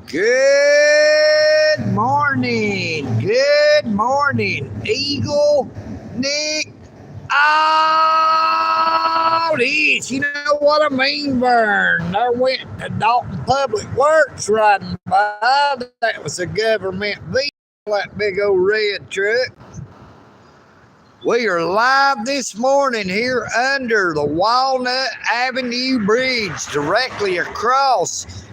Good morning. Good morning, Eagle, Nick, Audit. You know what I mean, Vern? There went a Dalton Public Works riding by. That was a government vehicle, that big old red truck. We are live this morning here under the Walnut Avenue Bridge, directly across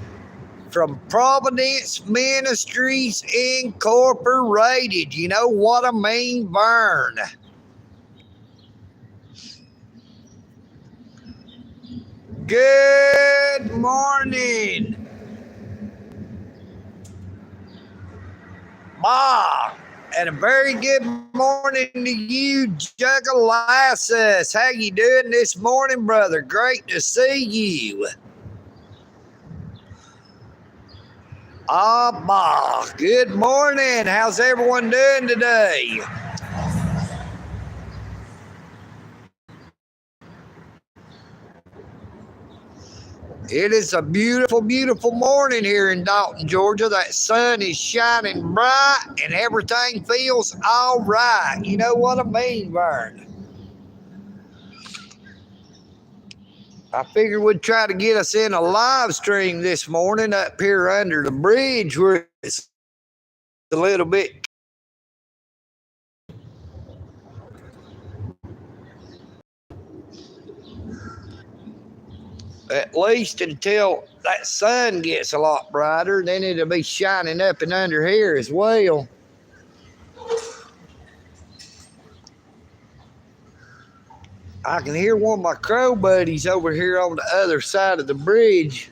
from Providence Ministries Incorporated. You know what I mean, Vern? Good morning, Ma. And a very good morning to you, Jugalassus. How you doing this morning, brother? Great to see you. Ma. Good morning. How's everyone doing today? It is a beautiful, beautiful morning here in Dalton, Georgia. That sun is shining bright and everything feels all right. You know what I mean, Vern? I figured we'd try to get us in a live stream this morning up here under the bridge where it's a little bit. At least until that sun gets a lot brighter, then it'll be shining up and under here as well. I can hear one of my crow buddies over here on the other side of the bridge.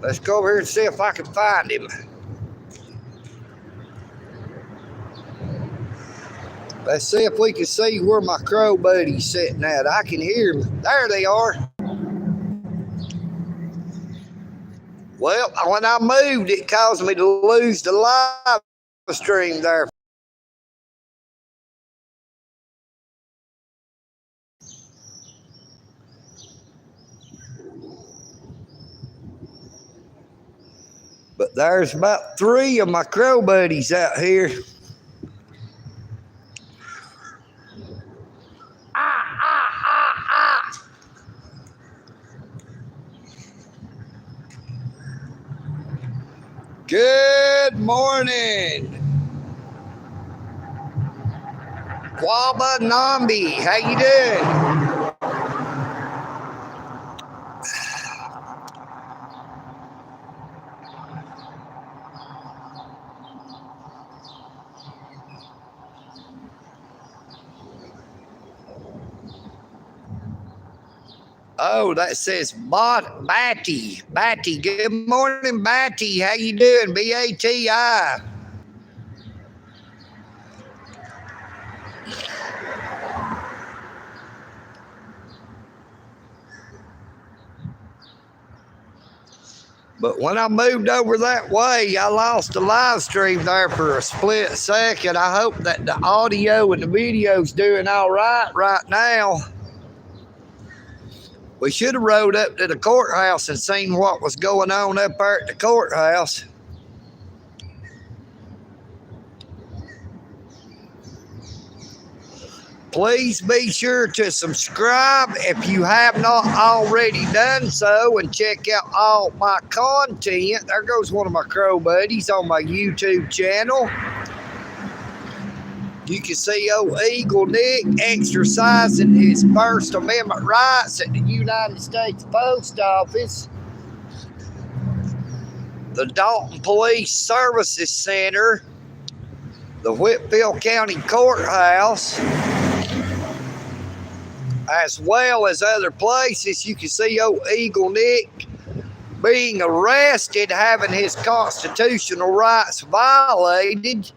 Let's go over here and see if I can find him. Let's see if we can see where my crow buddy's sitting at. I can hear them. There they are. Well, when I moved, it caused me to lose the live stream there. But there's about 3 of my crow buddies out here. Good morning. Quaba Nambi, how you doing? Oh, that says Batty. Batty. Good morning, Batty. How you doing? B-A-T-I. But when I moved over that way, I lost the live stream there for a split second. I hope that the audio and the video's doing all right now. We should have rode up to the courthouse and seen what was going on up there at the courthouse. Please be sure to subscribe if you have not already done so, and check out all my content. There goes one of my crow buddies on my YouTube channel. You can see old Eagle Nick exercising his First Amendment rights at the United States Post Office, the Dalton Police Services Center, the Whitfield County Courthouse, as well as other places. You can see old Eagle Nick being arrested, having his constitutional rights violated.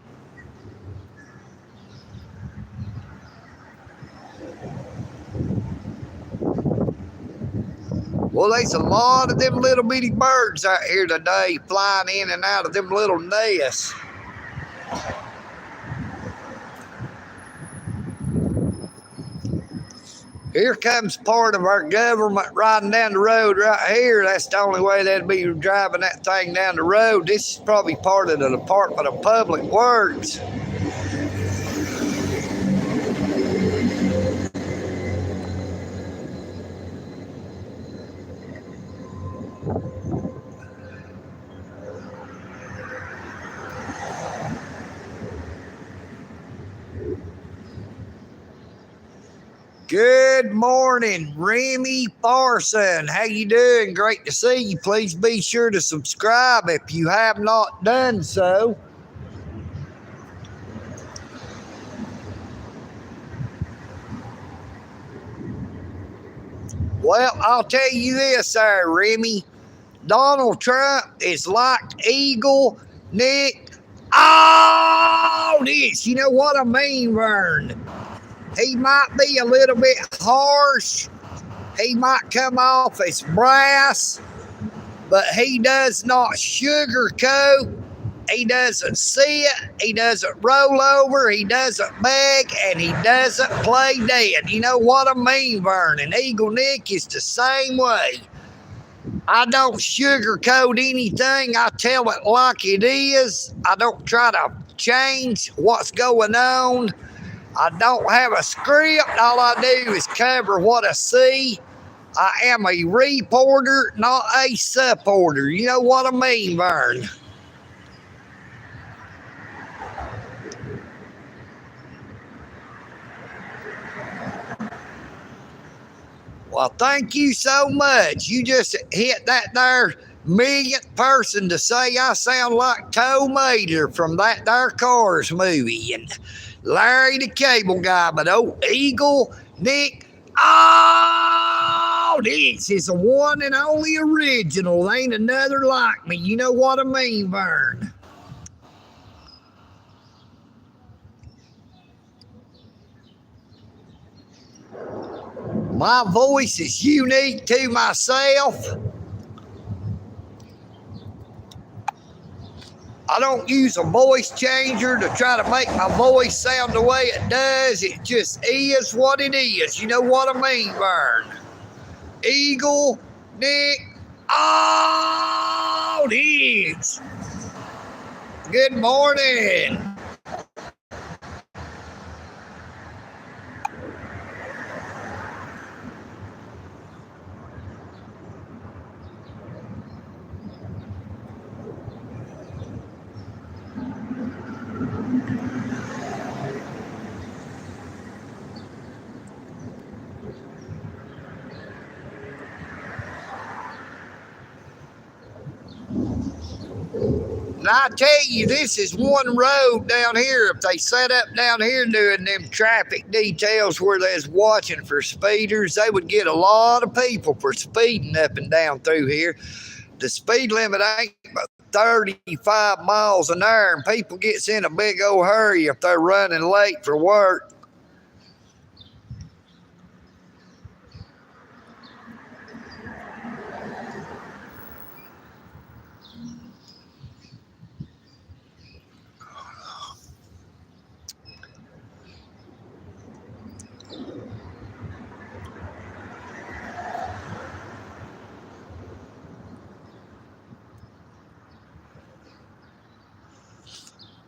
Well, there's a lot of them little bitty birds out here today flying in and out of them little nests. Here comes part of our government riding down the road right here. That's the only way they'd be driving that thing down the road. This is probably part of the Department of Public Works. Good morning, Remy Parson. How you doing? Great to see you. Please be sure to subscribe if you have not done so. Well, I'll tell you this, Remy. Donald Trump is like Eagle Nick Audit. You know what I mean, Vern? He might be a little bit harsh. He might come off as brass, but he does not sugarcoat. He doesn't sit. He doesn't roll over. He doesn't beg, and he doesn't play dead. You know what I mean, Vern? And Eagle Nick is the same way. I don't sugarcoat anything. I tell it like it is. I don't try to change what's going on. I don't have a script. All I do is cover what I see. I am a reporter, not a supporter. You know what I mean, Vern? Well, thank you so much. You just hit that there millionth person to say I sound like Toe Mater from that there Cars movie and Larry the Cable Guy, but Eagle Nick this is the one and only original. Ain't another like me. You know what I mean, Vern? My voice is unique to myself. I don't use a voice changer to try to make my voice sound the way it does. It just is what it is. You know what I mean, Vern? Eagle Nick Audit. Good morning. And I tell you, this is one road down here. If they set up down here doing them traffic details where they's watching for speeders, they would get a lot of people for speeding up and down through here. The speed limit ain't but 35 miles an hour, and people gets in a big old hurry if they're running late for work.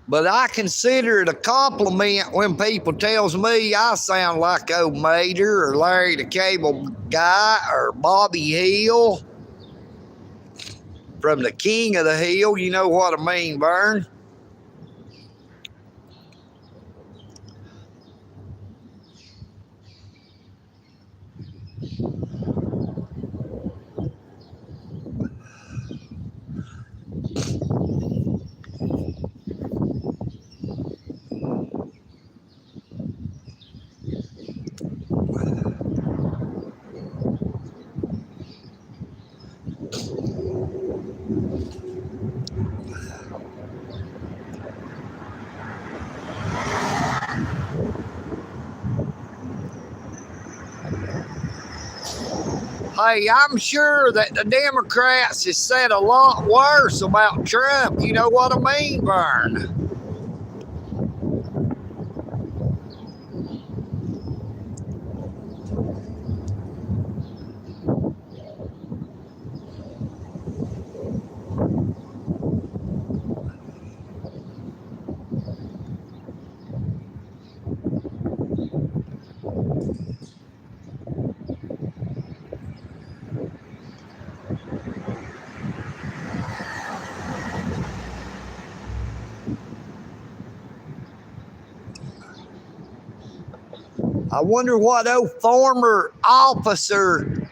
But I consider it a compliment when people tells me I sound like old Mater or Larry the Cable Guy or Bobby Hill from the King of the Hill. You know what I mean, Vern? Hey, I'm sure that the Democrats has said a lot worse about Trump. You know what I mean, Vern? I wonder what old former officer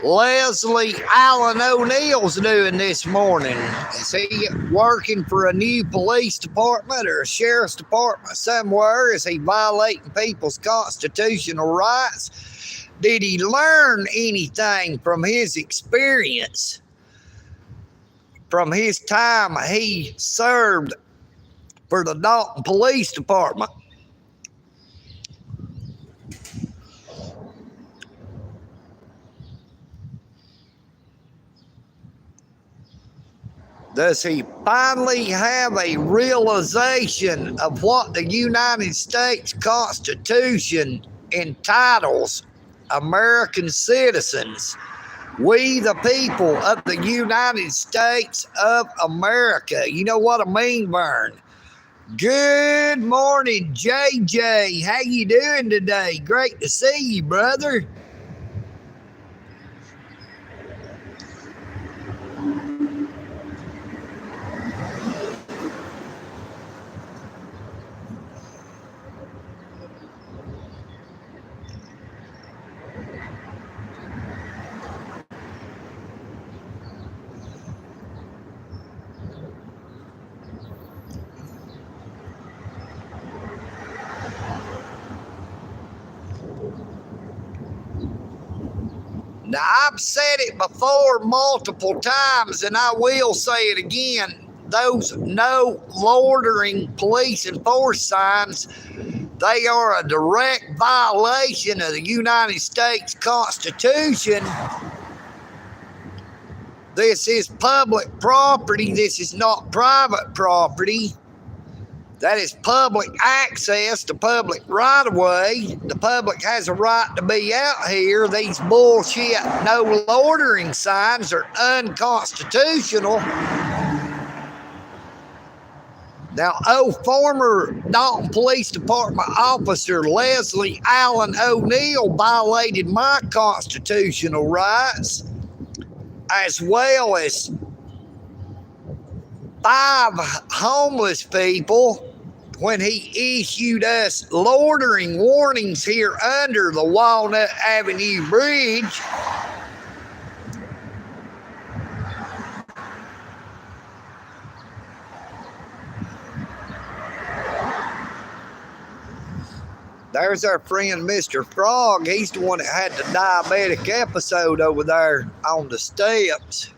Leslie Allen O'Neill's doing this morning. Is he working for a new police department or a sheriff's department somewhere? Is he violating people's constitutional rights? Did he learn anything from his experience, from his time he served for the Dalton Police Department? Does he finally have a realization of what the United States Constitution entitles American citizens? We, the people of the United States of America. You know what I mean, Vern? Good morning, JJ. How you doing today? Great to see you, brother. Now, I've said it before multiple times, and I will say it again. Those no loitering police enforced signs, they are a direct violation of the United States Constitution. This is public property. This is not private property. That is public access to public right-of-way. The public has a right to be out here. These bullshit no loitering signs are unconstitutional. Now, former Dalton Police Department officer Leslie Allen O'Neill violated my constitutional rights, as well as 5 homeless people, when he issued us loitering warnings here under the Walnut Avenue Bridge. There's our friend Mr. Frog. He's the one that had the diabetic episode over there on the steps.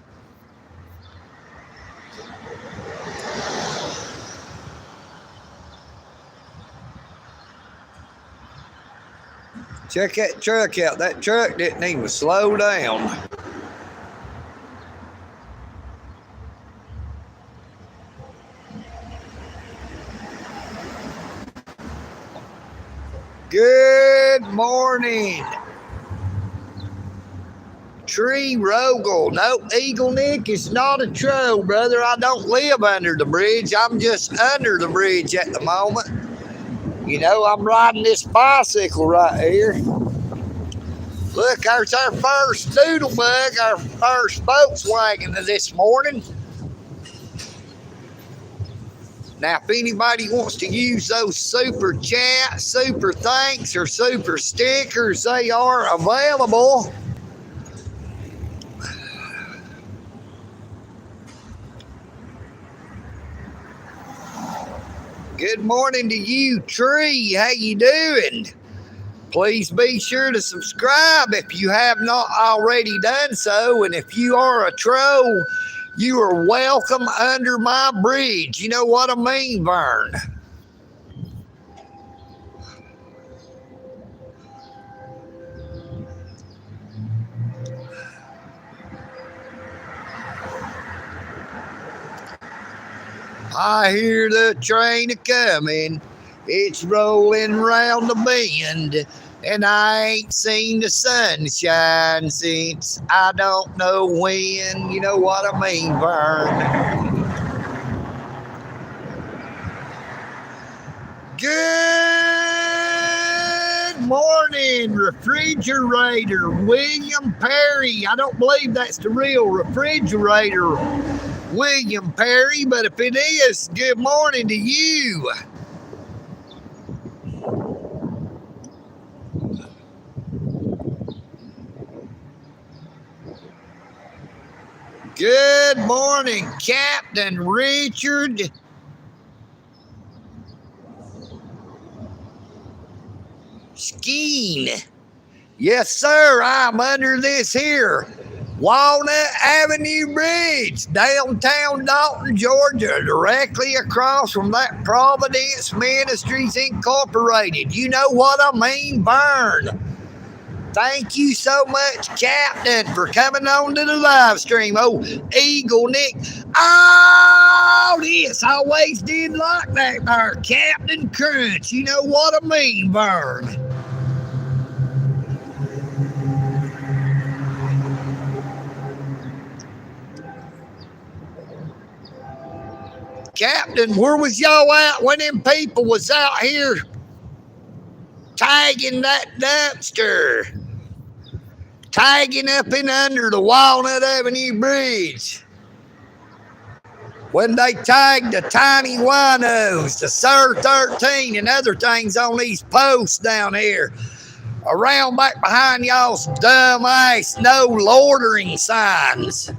Check that truck out. That truck didn't even slow down. Good morning. Tree Rogel. No, Eagle Nick is not a troll, brother. I don't live under the bridge. I'm just under the bridge at the moment. You know, I'm riding this bicycle right here. Look, there's our first Doodlebug, our first Volkswagen of this morning. Now, if anybody wants to use those super chats, super thanks, or super stickers, they are available. Good morning to you, Tree. How you doing? Please be sure to subscribe if you have not already done so. And if you are a troll, you are welcome under my bridge. You know what I mean, Vern? I hear the train a-coming. It's rolling round the bend. And I ain't seen the sunshine since I don't know when. You know what I mean, Vern? Good morning, refrigerator William Perry. I don't believe that's the real refrigerator William Perry, but if it is, good morning to you. Good morning, Captain Richard. Skeen. Yes, sir, I'm under this here Walnut Avenue Bridge, downtown Dalton, Georgia, directly across from that Providence Ministries Incorporated. You know what I mean, Vern. Thank you so much, Captain, for coming on to the live stream. Oh, Eagle Nick. Oh, this always did like that there, Captain Crunch. You know what I mean, Vern. Captain, where was y'all at when them people was out here tagging that dumpster? Tagging up in under the Walnut Avenue Bridge. When they tagged the tiny winos, the Sir 13 and other things on these posts down here. Around back behind y'all's dumb ass no loitering signs.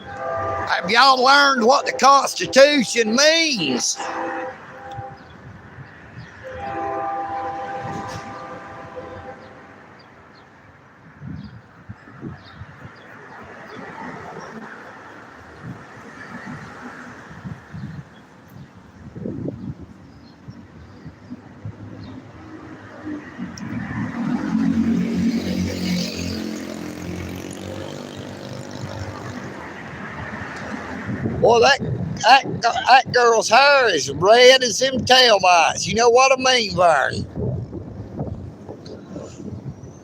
Have y'all learned what the Constitution means? Well, that girl's hair is red as them tail lights. You know what I mean, Vern?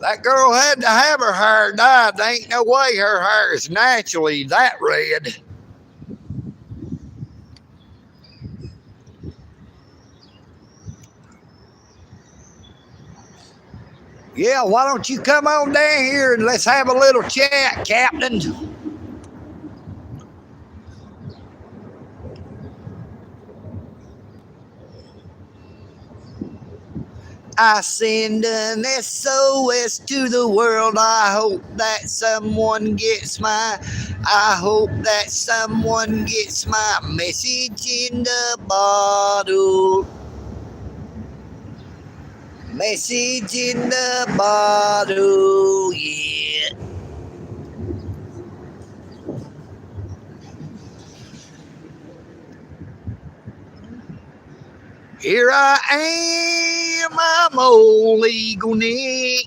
That girl had to have her hair dyed. There ain't no way her hair is naturally that red. Yeah, why don't you come on down here and let's have a little chat, Captain? I send an SOS to the world. I hope that someone gets my message in the bottle. Message in the bottle, yeah. Here I am, I'm old Eagle Nick.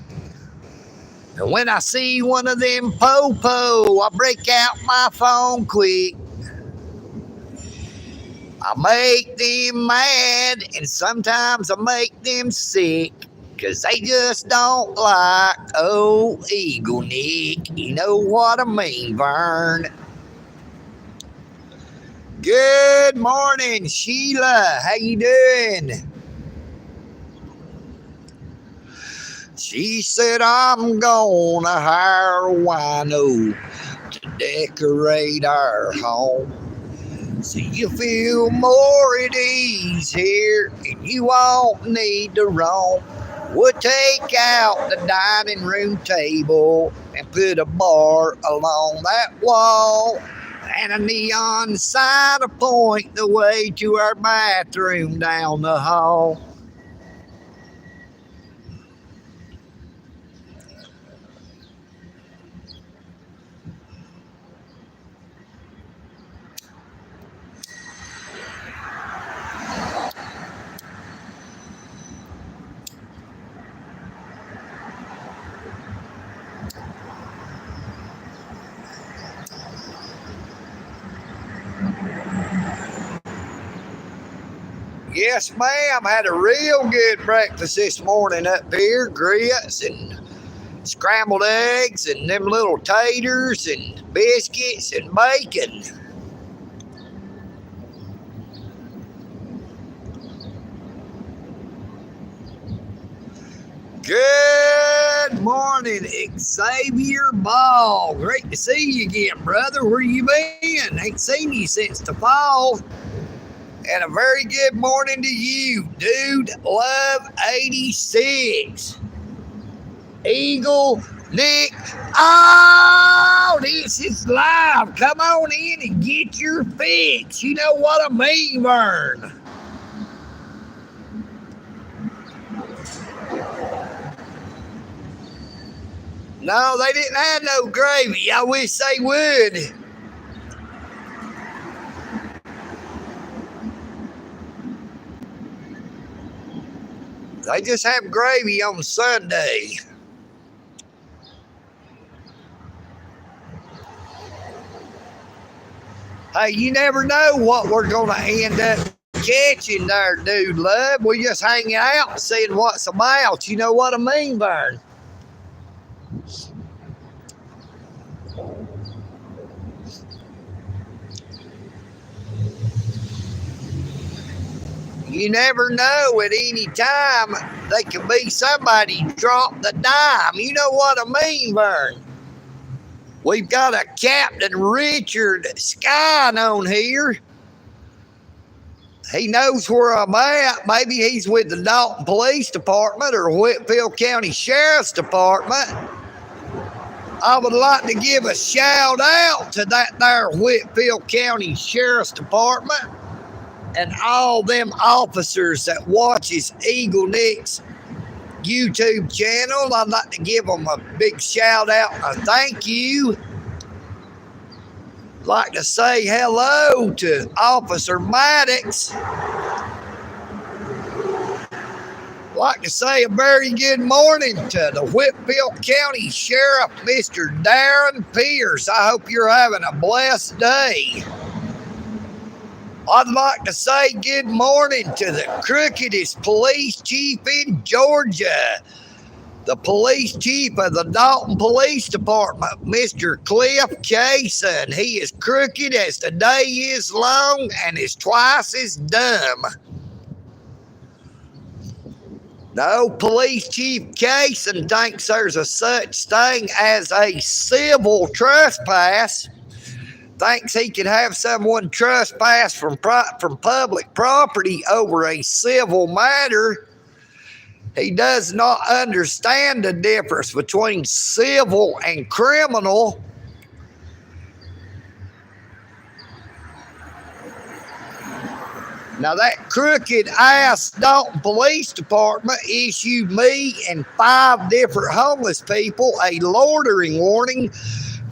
And when I see one of them po-po, I break out my phone quick. I make them mad, and sometimes I make them sick, 'cause they just don't like old Eagle Nick. You know what I mean, Vern. Good morning, Sheila. How you doing? She said, I'm gonna hire a wino to decorate our home, so you feel more at ease here and you won't need to roam. We'll take out the dining room table and put a bar along that wall, and a neon sign to point the way to our bathroom down the hall. Yes, ma'am. Had a real good breakfast this morning up here. Grits and scrambled eggs and them little taters and biscuits and bacon. Good morning, Xavier Ball. Great to see you again, brother. Where you been? Ain't seen you since the fall. And a very good morning to you, Dude Love 86. Eagle Nick, oh, this is live. Come on in and get your fix. You know what I mean, Vern. No, they didn't have no gravy. I wish they would. They just have gravy on Sunday. Hey, you never know what we're going to end up catching there, dude, love. We just hanging out and seeing what's about. You know what I mean, Vern? You never know at any time. They could be somebody drop the dime. You know what I mean, Vern? We've got a Captain Richard Skine on here. He knows where I'm at. Maybe he's with the Dalton Police Department or Whitfield County Sheriff's Department. I would like to give a shout out to that there Whitfield County Sheriff's Department and all them officers that watches Eagle Nick's YouTube channel. I'd like to give them a big shout out and a thank you. I'd like to say hello to Officer Maddox. I'd like to say a very good morning to the Whitfield County Sheriff, Mr. Darren Pierce. I hope you're having a blessed day. I'd like to say good morning to the crookedest police chief in Georgia, the police chief of the Dalton Police Department, Mr. Cliff Cason. He is crooked as the day is long and is twice as dumb. No, Police Chief Cason thinks there's a such thing as a civil trespass. Thinks he could have someone trespass from public property over a civil matter. He does not understand the difference between civil and criminal. Now that crooked ass Dalton Police Department issued me and 5 different homeless people a loitering warning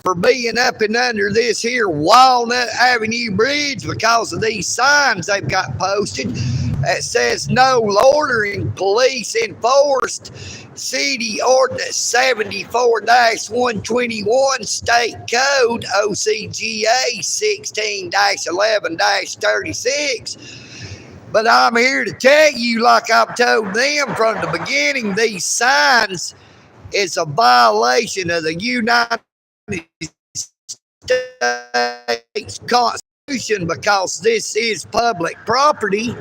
for being up and under this here Walnut Avenue Bridge because of these signs they've got posted that says no loitering, police enforced, City Ordinance 74-121, State Code OCGA 16-11-36. But I'm here to tell you, like I've told them from the beginning, these signs is a violation of the United States Constitution because this is public property.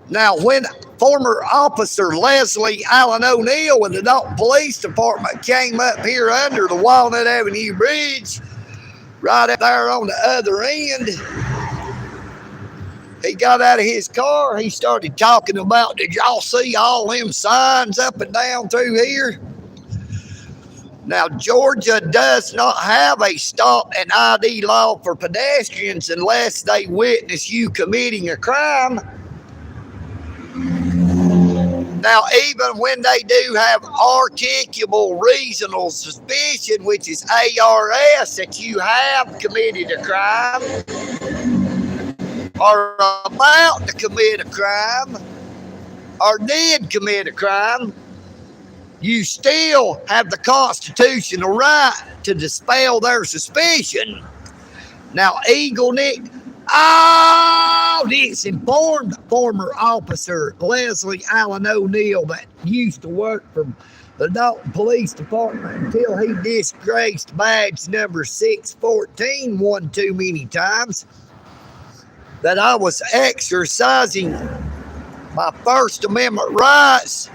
Now, when former Officer Leslie Allen O'Neill with the Dalton Police Department came up here under the Walnut Avenue Bridge, right up there on the other end, he got out of his car. He started talking about, did y'all see all them signs up and down through here? Now, Georgia does not have a stop and ID law for pedestrians unless they witness you committing a crime. Now, even when they do have articulable reasonable suspicion, which is ARS, that you have committed a crime or about to commit a crime or did commit a crime, you still have the constitutional right to dispel their suspicion. Now, Eagle Nick Audit informed former Officer Leslie Allen O'Neill that used to work for the Dalton Police Department until he disgraced badge number 614 one too many times, that I was exercising my First Amendment rights.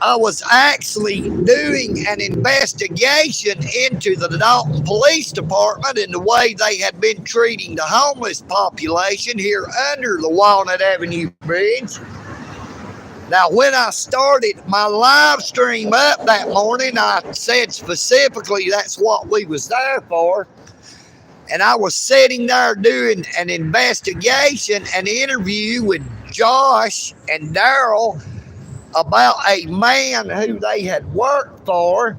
I was actually doing an investigation into the Dalton Police Department and the way they had been treating the homeless population here under the Walnut Avenue Bridge. Now, when I started my live stream up that morning, I said specifically that's what we was there for. And I was sitting there doing an investigation, an interview with Josh and Daryl about a man who they had worked for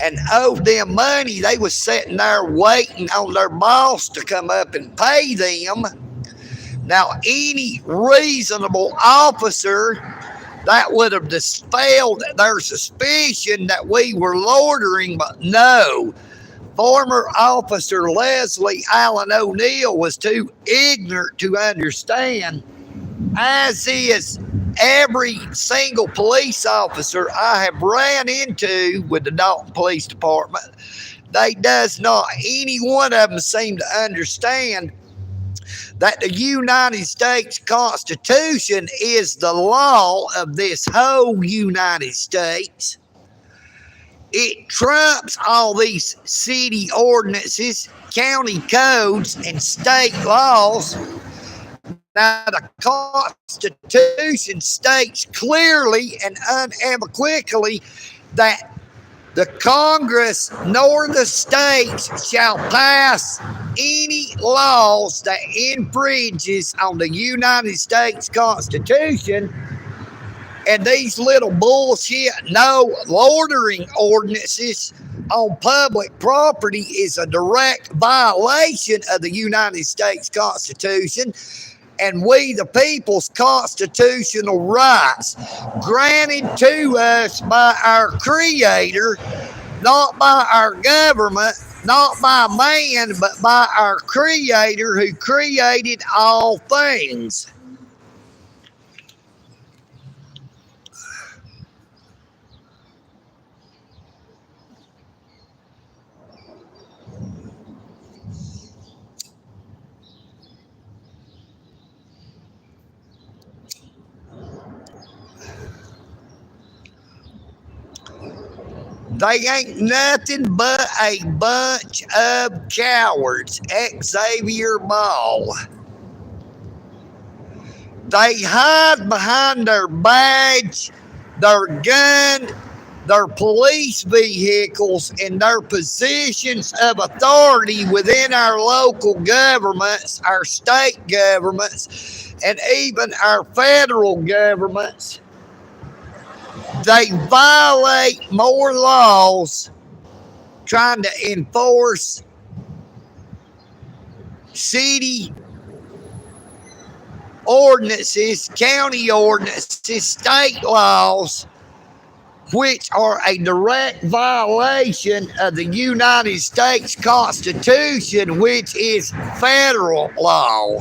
and owed them money. They was sitting there waiting on their boss to come up and pay them. Now, any reasonable officer that would have dispelled their suspicion that we were loitering, but no. Former Officer Leslie Allen O'Neill was too ignorant to understand, as is every single police officer I have ran into with the Dalton Police Department. They does not, any one of them seem to understand that the United States Constitution is the law of this whole United States. It trumps all these city ordinances, county codes, and state laws. Now, the Constitution states clearly and unequivocally that the Congress nor the states shall pass any laws that infringes on the United States Constitution. And these little bullshit no loitering ordinances on public property is a direct violation of the United States Constitution and we the people's constitutional rights granted to us by our Creator, not by our government, not by man, but by our Creator who created all things. They ain't nothing but a bunch of cowards, Xavier Ball. They hide behind their badge, their gun, their police vehicles, and their positions of authority within our local governments, our state governments, and even our federal governments. They violate more laws trying to enforce city ordinances, county ordinances, state laws, which are a direct violation of the United States Constitution, which is federal law.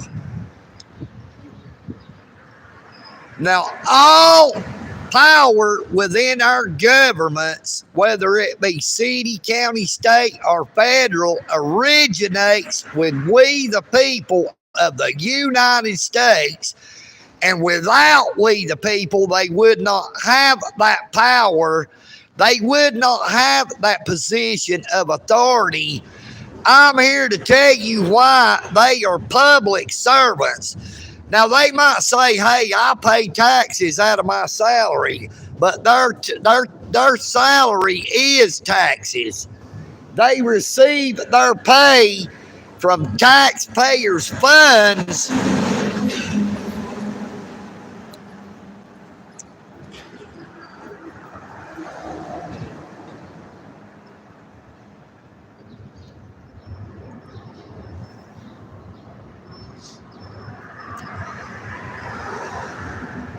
Now, all power within our governments, whether it be city, county, state, or federal, originates with we the people of the United States. And without we the people, they would not have that power. They would not have that position of authority. I'm here to tell you why they are public servants. Now, they might say, hey, I pay taxes out of my salary, but their salary is taxes. They receive their pay from taxpayers' funds.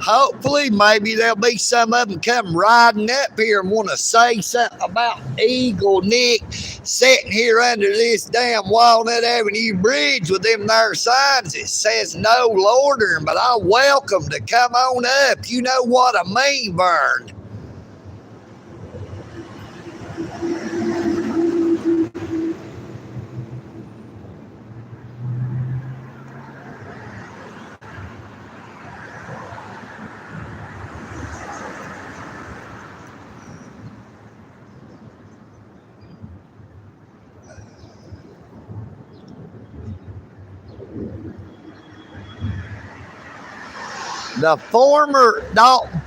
Hopefully, maybe there'll be some of them come riding up here and want to say something about Eagle Nick sitting here under this damn Walnut Avenue bridge with them there signs that says no loitering, but I welcome to come on up. You know what I mean, Vern. The former Dalton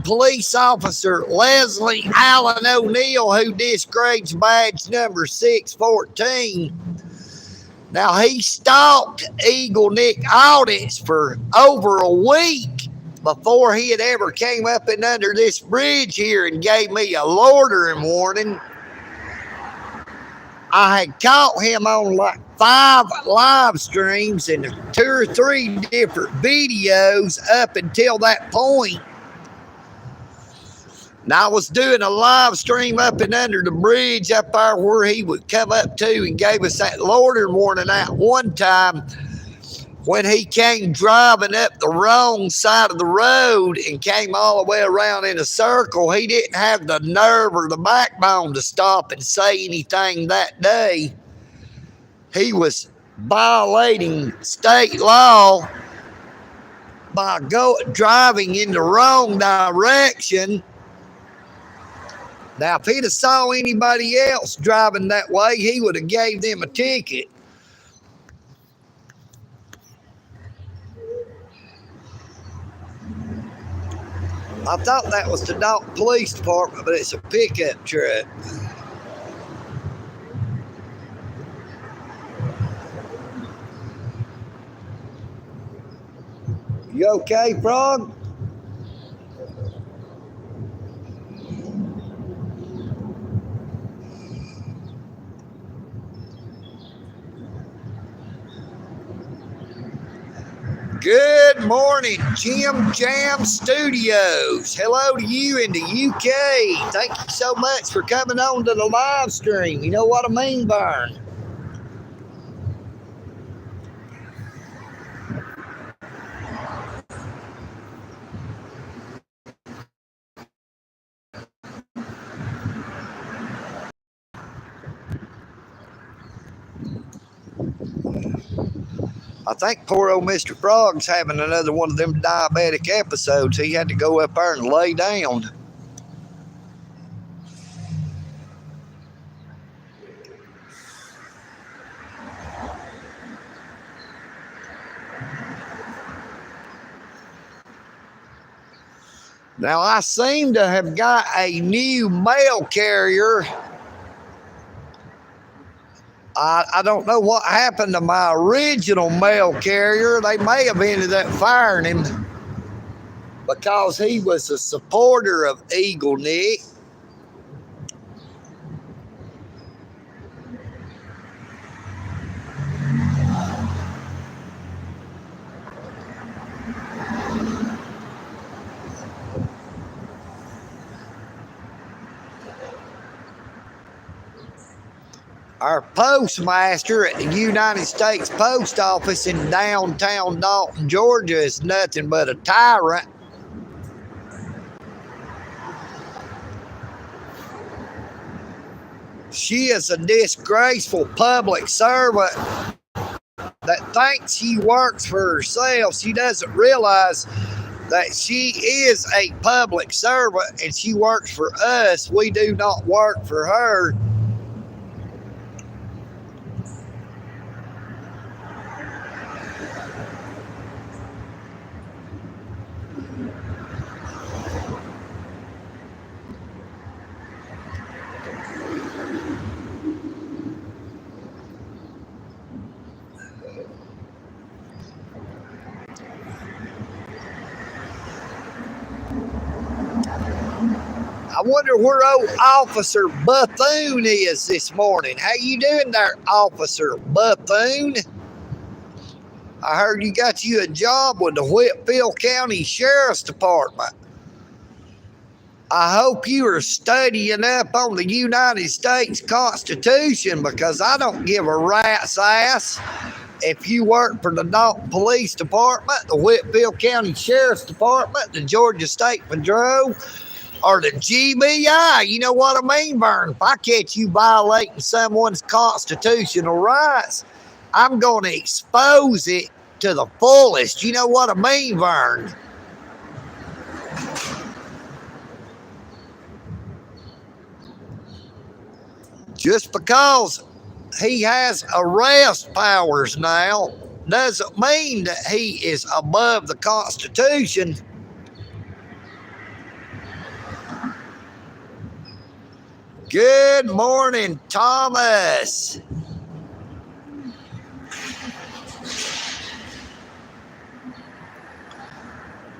police officer Leslie Allen O'Neill, who disgraced badge number 614. Now, he stalked Eagle Nick Audits for over a week before he had ever came up and under this bridge here and gave me a loitering warning. I had caught him on like 5 live streams and 2 or 3 different videos up until that point. And I was doing a live stream up and under the bridge up there where he would come up to and gave us that loitering warning that one time when he came driving up the wrong side of the road and came all the way around in a circle. He didn't have the nerve or the backbone to stop and say anything that day. He was violating state law by driving in the wrong direction. Now, if he'd have saw anybody else driving that way, he would have gave them a ticket. I thought that was the Dalton Police Department, but it's a pickup truck. You okay, Frog? Good morning, Jim Jam Studios. Hello to you in the UK. Thank you so much for coming on to the live stream. You know what I mean, Vern? I think poor old Mr. Frog's having another one of them diabetic episodes. He had to go up there and lay down. Now, I seem to have got a new mail carrier. I don't know what happened to my original mail carrier. They may have ended up firing him because he was a supporter of Eagle Nick. Our postmaster at the United States Post Office in downtown Dalton, Georgia is nothing but a tyrant. She is a disgraceful public servant that thinks she works for herself. She doesn't realize that she is a public servant and she works for us. We do not work for her. I wonder where old Officer Buffoon is this morning. How you doing there, Officer Buffoon? I heard you got you a job with the Whitfield County Sheriff's Department. I hope you are studying up on the United States Constitution, because I don't give a rat's ass if you work for the Dalton Police Department, the Whitfield County Sheriff's Department, the Georgia State Patrol, or the GBI. You know what I mean, Vern? If I catch you violating someone's constitutional rights, I'm going to expose it to the fullest. You know what I mean, Vern? Just because he has arrest powers now doesn't mean that he is above the Constitution. Good morning, Thomas.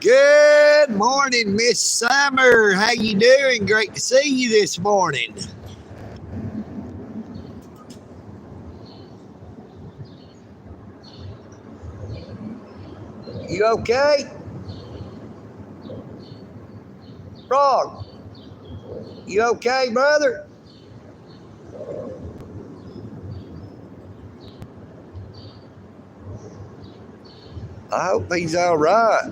Good morning, Miss Summer. How you doing? Great to see you this morning. You okay? Frog, you okay, brother? I hope he's all right.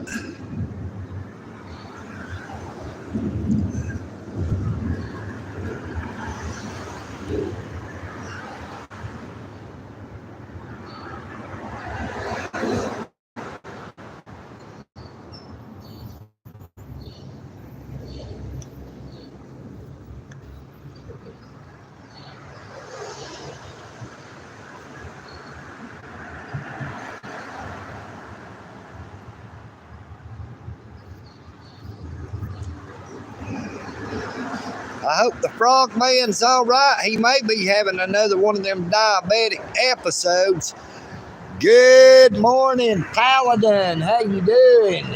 I hope the frog man's all right. He may be having another one of them diabetic episodes. Good morning, Paladin. How you doing?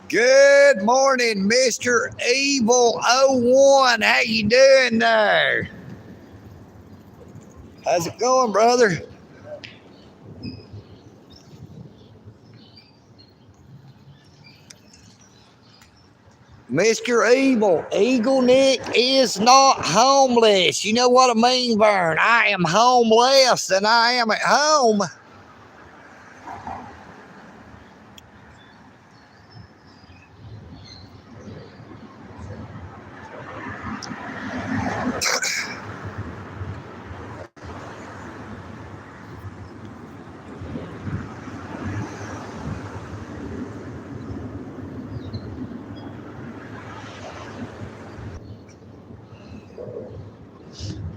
Good morning, Mr. Evil 01. How you doing there? How's it going, brother? Mr. Evil, Eagle Nick is not homeless. You know what I mean, Vern? I am homeless and I am at home.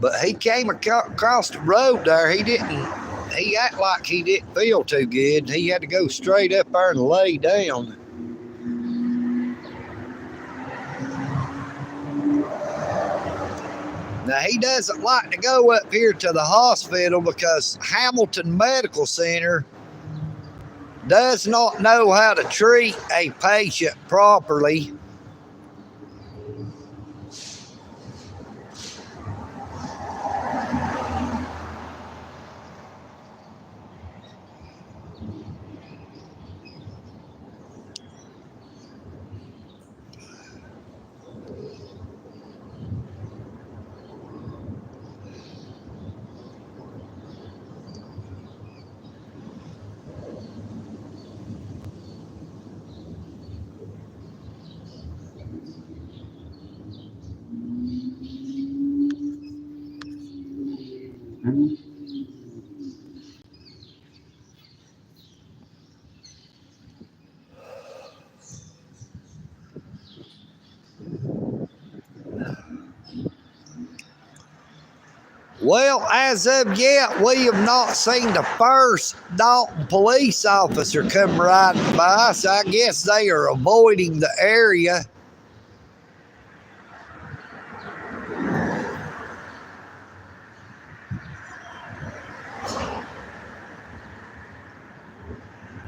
But he came across the road there. He act like he didn't feel too good. He had to go straight up there and lay down. Now, he doesn't like to go up here to the hospital because Hamilton Medical Center does not know how to treat a patient properly. Well, as of yet, we have not seen the first Dalton police officer come riding by, so I guess they are avoiding the area.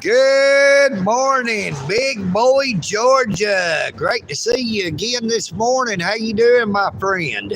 Good morning, Big Boy Georgia. Great to see you again this morning. How you doing, my friend?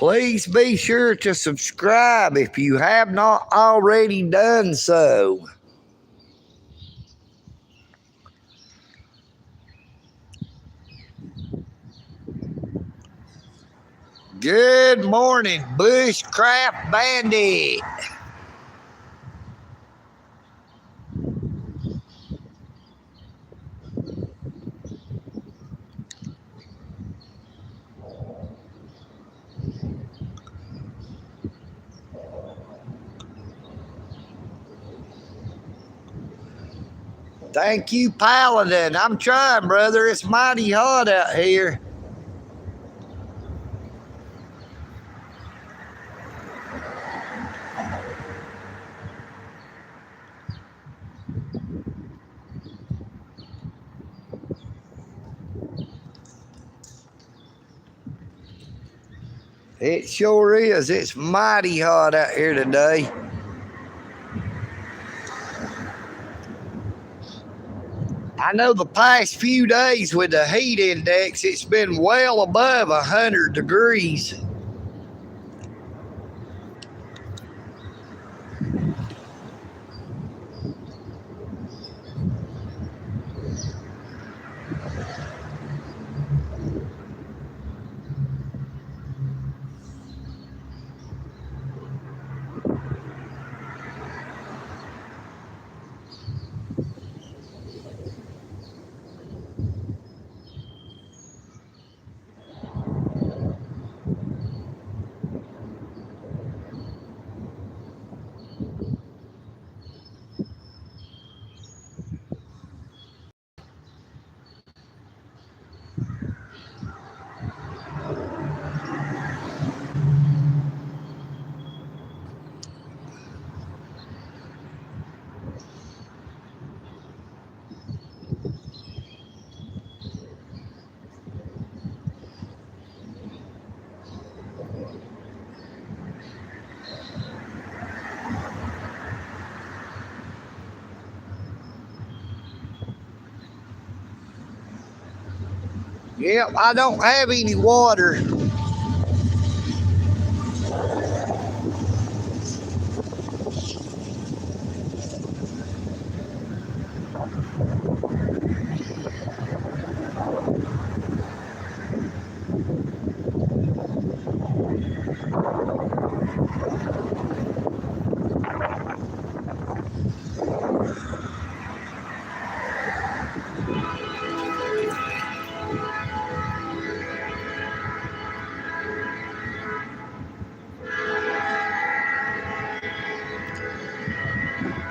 Please be sure to subscribe if you have not already done so. Good morning, Bushcraft Bandit. Thank you, Paladin. I'm trying, brother. It's mighty hot out here. It sure is. It's mighty hot out here today. I know the past few days with the heat index, it's been well above 100 degrees. Yep, I don't have any water.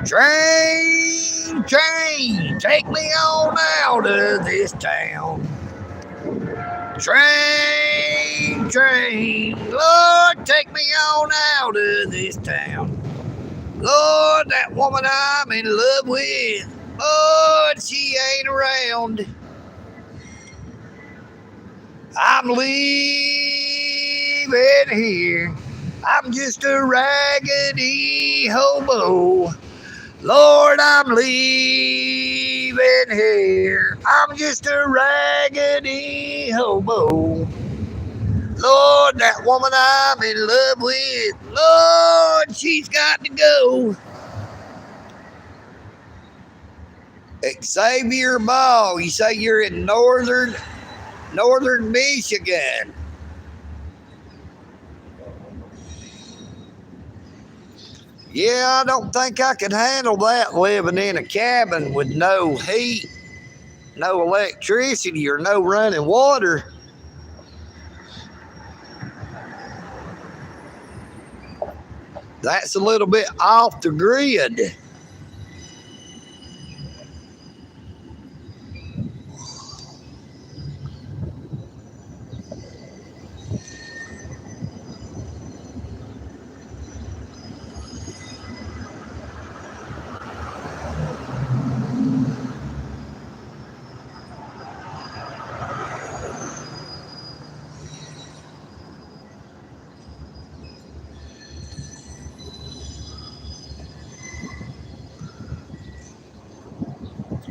Train, train, take me on out of this town. Train, train, Lord, take me on out of this town. Lord, that woman I'm in love with, Lord, she ain't around. I'm leaving here. I'm just a raggedy hobo. Lord, I'm leaving here. I'm just a raggedy hobo. Lord, that woman I'm in love with, Lord, she's got to go. Xavier Ball, you say you're in northern Michigan. Yeah, I don't think I could handle that, living in a cabin with no heat, no electricity, or no running water. That's a little bit off the grid.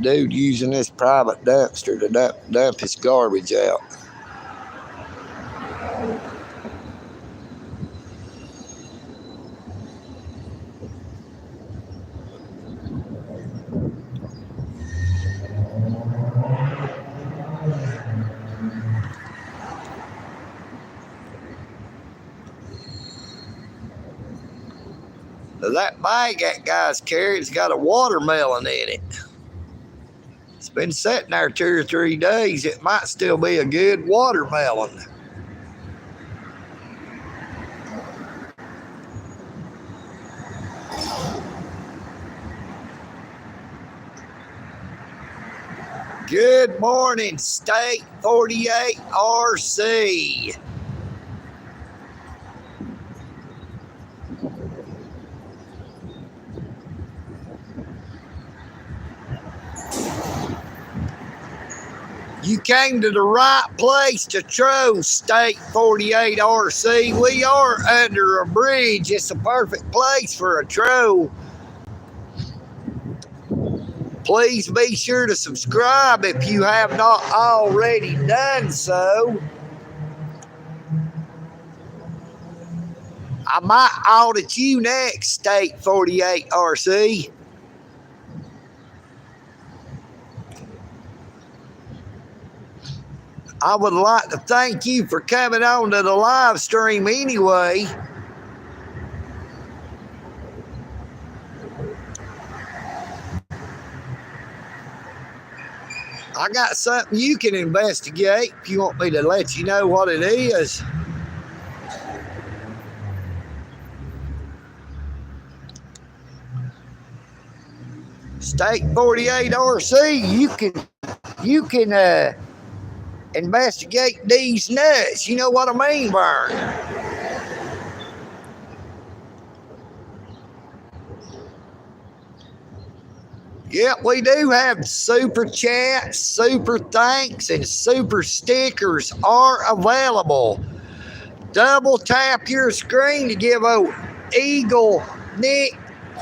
Dude using this private dumpster to dump his garbage out. But that bag that guy's carrying's got a watermelon in it. It's been sitting there 2 or 3 days. It might still be a good watermelon. Good morning, State 48 RC. You came to the right place to troll, State 48 RC. We are under a bridge. It's a perfect place for a troll. Please be sure to subscribe if you have not already done so. I might audit you next, State 48 RC. I would like to thank you for coming on to the live stream anyway. I got something you can investigate if you want me to let you know what it is. State 48 RC, you can investigate these nuts. You know what I mean, Vern? Yep, we do have super chats, super thanks, and super stickers are available. Double tap your screen to give a Eagle Nick.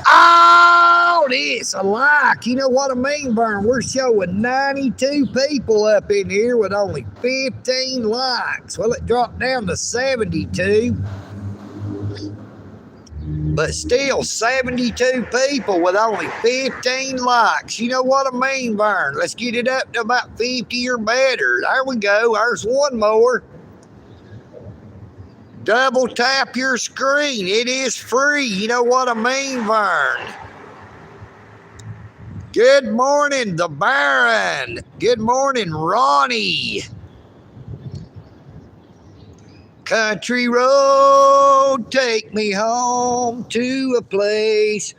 Oh, this a like. You know what I mean, Vern? We're showing 92 people up in here with only 15 likes. Well, it dropped down to 72. But still, 72 people with only 15 likes. You know what I mean, Vern? Let's get it up to about 50 or better. There we go. There's one more. Double tap your screen. It is free. You know what I mean, Vern? Good morning, the Baron. Good morning, Ronnie. Country road, take me home to a place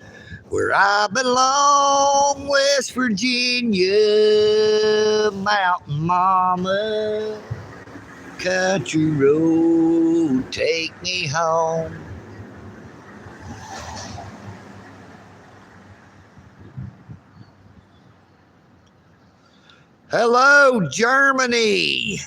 where I belong, West Virginia, Mountain Mama. Country road, take me home. Hello, Germany.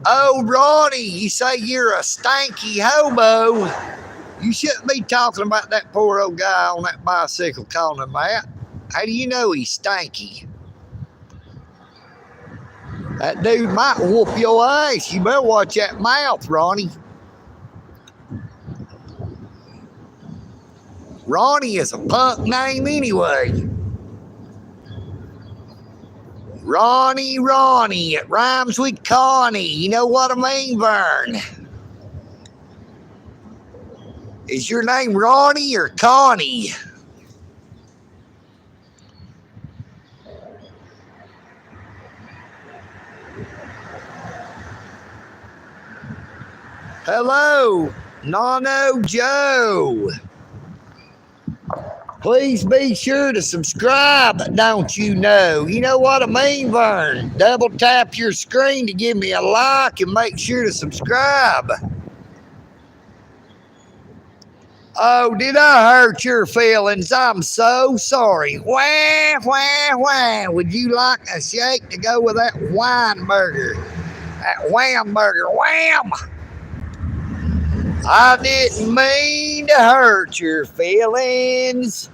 Oh, Ronnie, you say you're a stanky hobo. You shouldn't be talking about that poor old guy on that bicycle calling him that. How do you know he's stanky? That dude might whoop your ass. You better watch that mouth, Ronnie. Ronnie is a punk name anyway. Ronnie, it rhymes with Connie. You know what I mean, Vern? Is your name Ronnie or Connie? Hello, Nono Joe. Please be sure to subscribe, don't you know? You know what I mean, Vern? Double tap your screen to give me a like and make sure to subscribe. Oh, did I hurt your feelings? I'm so sorry. Wah, wah, wah. Would you like a shake to go with that wine burger? That wham burger, wham! I didn't mean to hurt your feelings,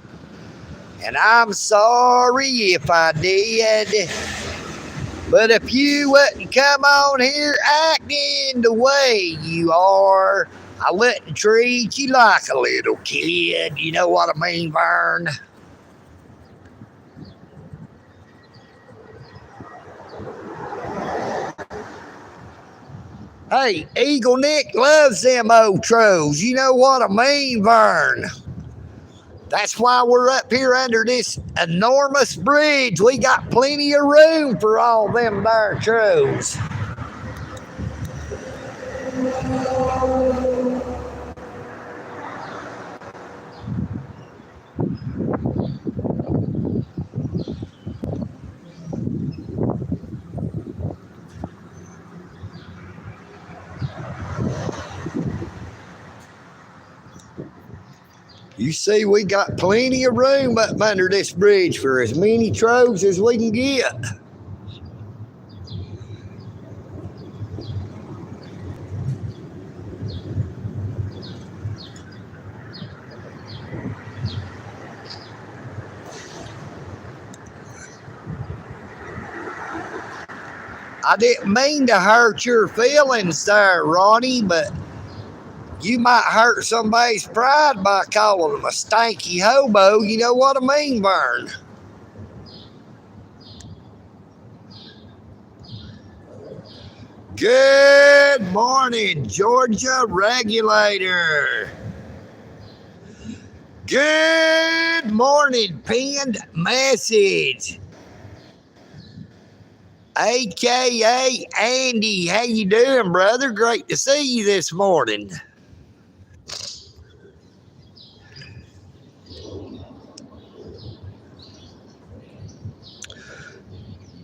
and I'm sorry if I did. But if you wouldn't come on here acting the way you are, I wouldn't treat you like a little kid. You know what I mean, Vern? Hey, Eagle Nick loves them old trolls. You know what I mean, Vern? That's why we're up here under this enormous bridge. We got plenty of room for all them there trolls. You see, we got plenty of room up under this bridge for as many trolls as we can get. I didn't mean to hurt your feelings there, Ronnie, but you might hurt somebody's pride by calling them a stanky hobo. You know what I mean, Vern? Good morning, Georgia regulator. Good morning, pinned message. AKA Andy. How you doing, brother? Great to see you this morning.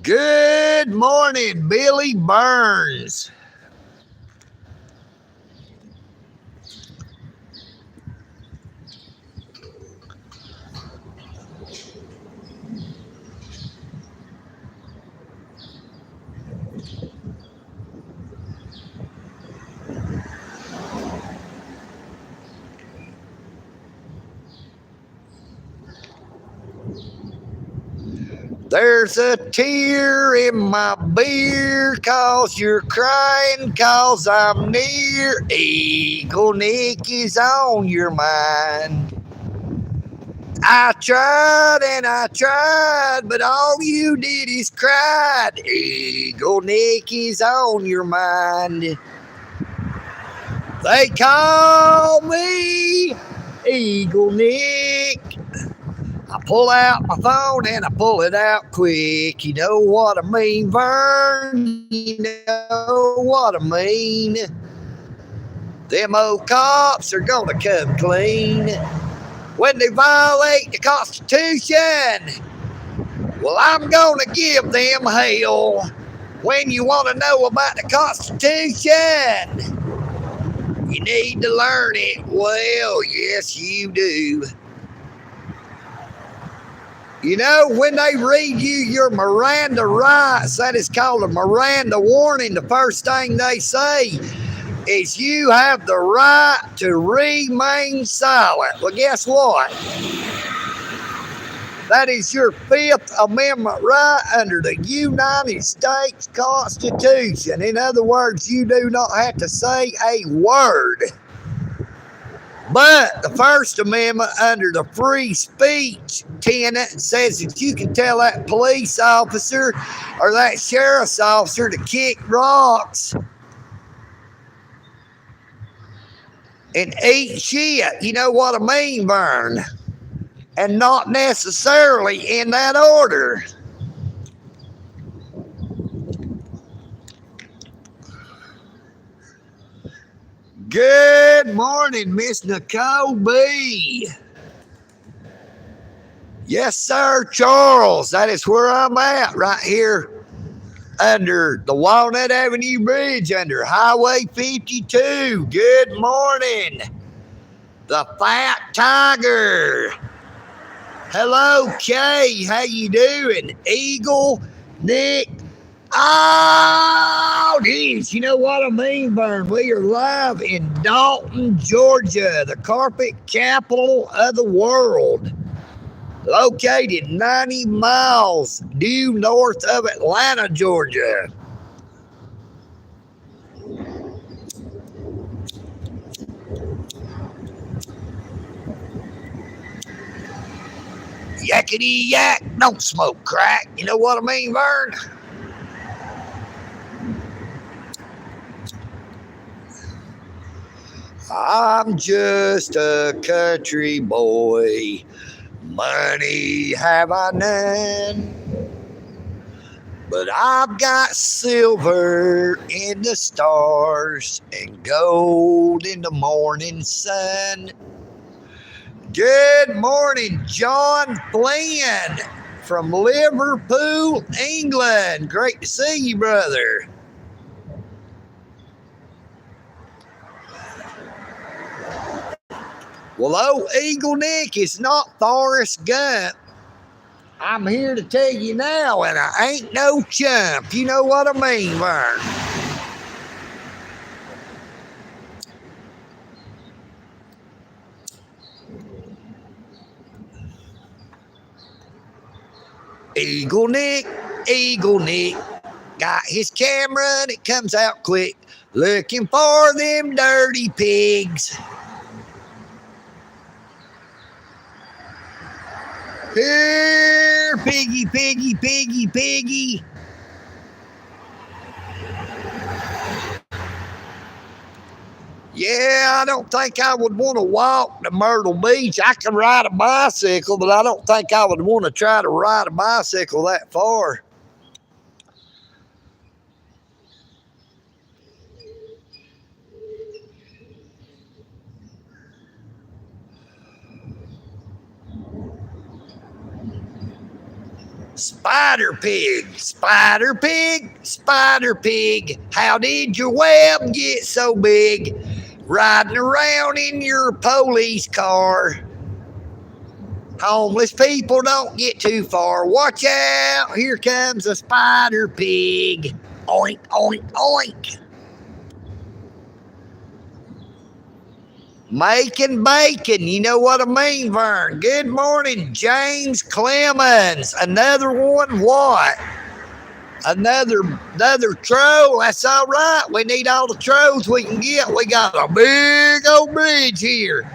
Good morning, Billy Burns. There's a tear in my beer, 'cause you're crying, 'cause I'm near. Eagle Nick is on your mind. I tried and I tried, but all you did is cry. Eagle Nick is on your mind. They call me Eagle Nick. I pull out my phone and I pull it out quick. You know what I mean, Vern? You know what I mean? Them old cops are gonna come clean when they violate the Constitution. Well, I'm gonna give them hell. When you want to know about the Constitution, you need to learn it well. Yes, you do. You know, when they read you your Miranda rights, that is called a Miranda warning. The first thing they say is you have the right to remain silent. Well, guess what? That is your Fifth Amendment right under the United States Constitution. In other words, you do not have to say a word. But the First Amendment under the free speech tenet says that you can tell that police officer or that sheriff's officer to kick rocks and eat shit. You know what I mean, Vern? And not necessarily in that order. Good morning, Miss Nicole B. Yes, sir, Charles. That is where I'm at, right here under the Walnut Avenue Bridge, under Highway 52. Good morning, the Fat Tiger. Hello, Kay. How you doing? Eagle, Nick. Oh, geez. You know what I mean, Vern? We are live in Dalton, Georgia, the carpet capital of the world. Located 90 miles due north of Atlanta, Georgia. Yakety yak, don't smoke crack. You know what I mean, Vern? I'm just a country boy. Money have I none, but I've got silver in the stars and gold in the morning sun. Good morning, John Flynn from Liverpool, England. Great to see you, brother. Well, old Eagle Nick is not Forrest Gump. I'm here to tell you now, and I ain't no chump. You know what I mean, Vern? Eagle Nick, got his camera and it comes out quick, looking for them dirty pigs. Here, piggy, piggy, piggy, piggy. Yeah, I don't think I would want to walk to Myrtle Beach. I can ride a bicycle, but I don't think I would want to try to ride a bicycle that far. Spider pig, spider pig, spider pig. How did your web get so big? Riding around in your police car. Homeless people don't get too far. Watch out, here comes a spider pig. Oink, oink, oink. Making bacon, you know what I mean, Vern. Good morning, James Clemens. Another one, what? Another troll. That's all right. We need all the trolls we can get. We got a big old bridge here.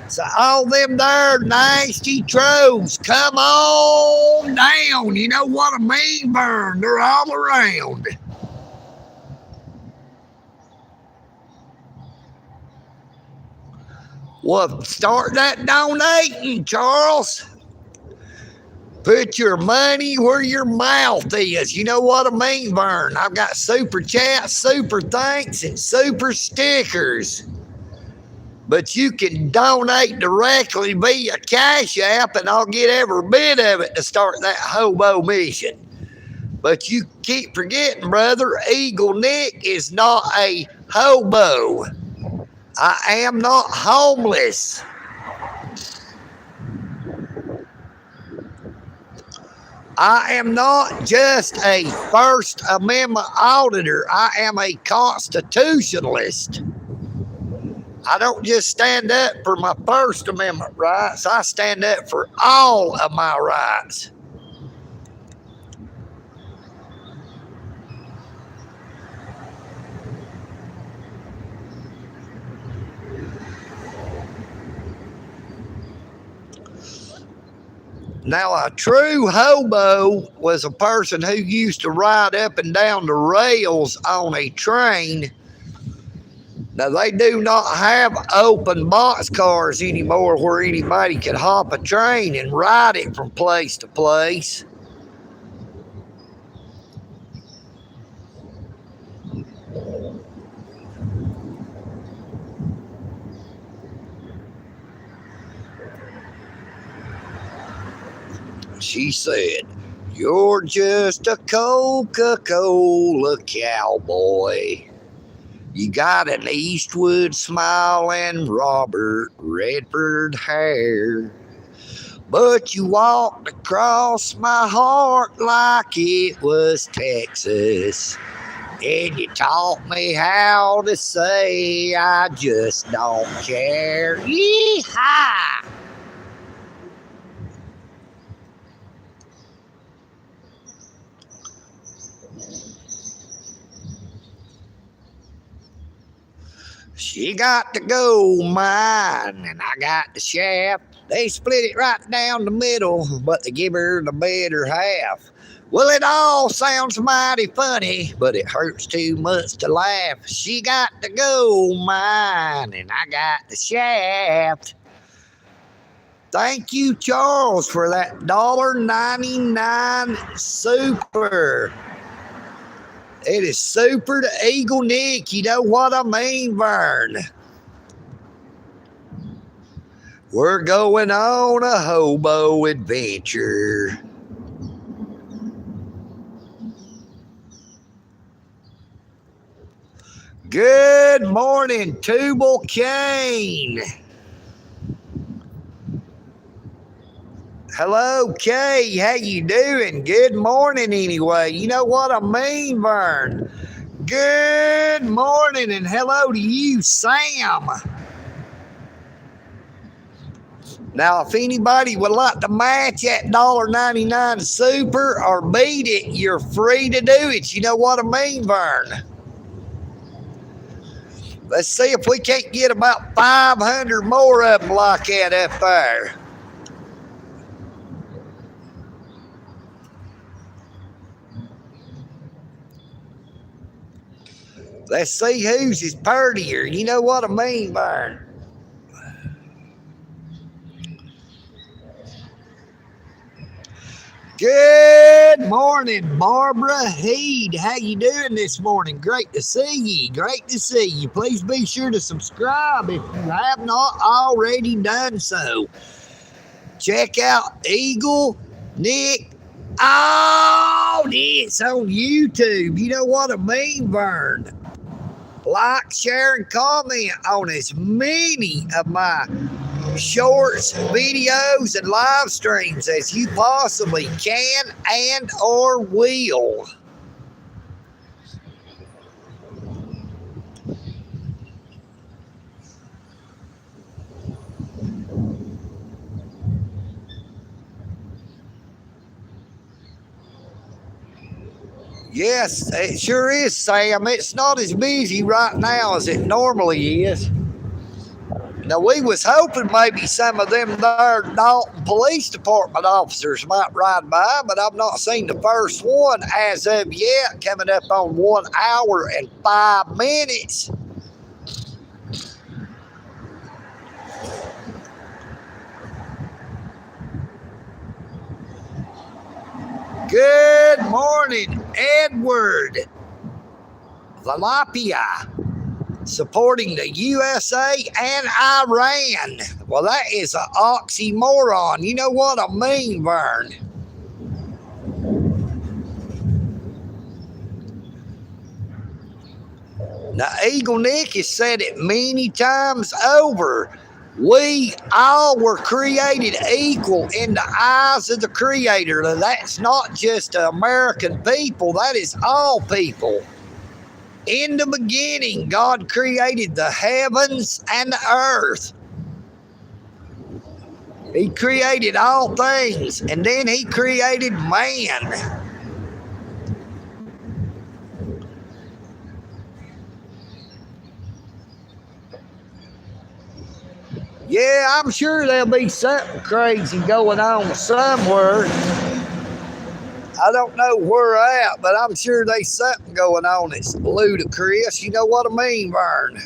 So all them there nasty trolls, come on down. You know what I mean, Vern. They're all around. Well, start that donating, Charles. Put your money where your mouth is. You know what I mean, Vern? I've got super chats, super thanks, and super stickers. But you can donate directly via Cash App, and I'll get every bit of it to start that hobo mission. But you keep forgetting, brother, Eagle Nick is not a hobo. I am not homeless. I am not just a First Amendment auditor. I am a constitutionalist. I don't just stand up for my First Amendment rights. I stand up for all of my rights. Now, a true hobo was a person who used to ride up and down the rails on a train. Now, they do not have open boxcars anymore where anybody could hop a train and ride it from place to place. She said, "You're just a Coca-Cola cowboy. You got an Eastwood smile and Robert Redford hair. But you walked across my heart like it was Texas. And you taught me how to say I just don't care. Yee-haw!" She got the gold mine and I got the shaft. They split it right down the middle, but they give her the better half. Well, it all sounds mighty funny, but it hurts too much to laugh. She got the gold mine, and I got the shaft. Thank you, Charles, for that $1.99 super. It is super to Eagle Nick. You know what I mean, Vern? We're going on a hobo adventure. Good morning, Tubal Kane. Hello, Kay. How you doing? Good morning, anyway. You know what I mean, Vern? Good morning, and hello to you, Sam. Now, if anybody would like to match that $1.99 super or beat it, you're free to do it. You know what I mean, Vern? Let's see if we can't get about 500 more of them like that up there. Let's see whose is prettier. You know what I mean, Vern? Good morning, Barbara Heed. How you doing this morning? Great to see you. Great to see you. Please be sure to subscribe if you have not already done so. Check out Eagle Nick Audit on YouTube. You know what I mean, Vern? Like, share, and comment on as many of my shorts, videos, and live streams as you possibly can and or will. Yes, it sure is, Sam. It's not as busy right now as it normally is. Now, we was hoping maybe some of them there Dalton Police Department officers might ride by, but I've not seen the first one as of yet, coming up on 1 hour and 5 minutes. Good morning, Edward Valapia, supporting the USA and Iran. Well, that is an oxymoron. You know what I mean, Vern? Now, Eagle Nick has said it many times over. We all were created equal in the eyes of the Creator. Now, that's not just the American people, that is all people. In the beginning, God created the heavens and the earth. He created all things, and then He created man. Yeah, I'm sure there'll be something crazy going on somewhere. I don't know where at, but I'm sure there's something going on that's ludicrous. You know what I mean, Vern?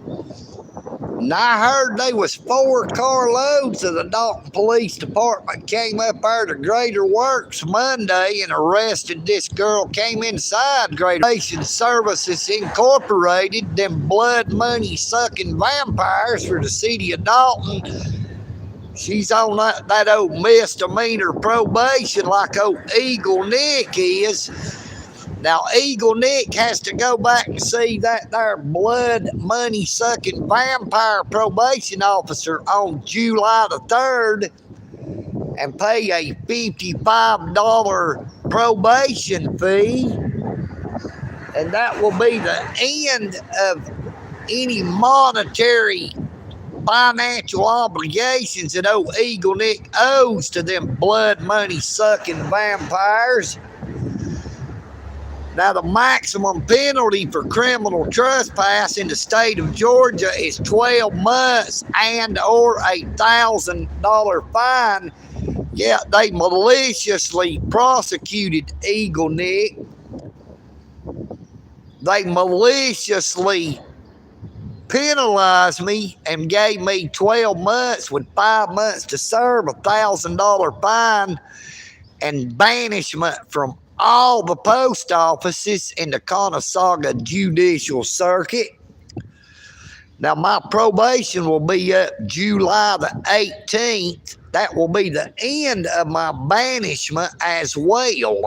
And I heard they was 4 carloads of the Dalton Police Department came up there to Greater Works Monday and arrested this girl. Came inside Greater Services Incorporated, them blood money sucking vampires for the city of Dalton. She's on that old misdemeanor probation like old Eagle Nick is. Now, Eagle Nick has to go back and see that there blood money sucking vampire probation officer on July the 3rd and pay a $55 probation fee. And that will be the end of any monetary financial obligations that old Eagle Nick owes to them blood money sucking vampires. Now, the maximum penalty for criminal trespass in the state of Georgia is 12 months and or $1,000 fine. Yeah, they maliciously prosecuted Eagle Nick. They maliciously penalized me and gave me 12 months with 5 months to serve, $1,000 fine, and banishment from all the post offices in the Conasauga Judicial Circuit. Now, my probation will be up July the 18th. That will be the end of my banishment as well.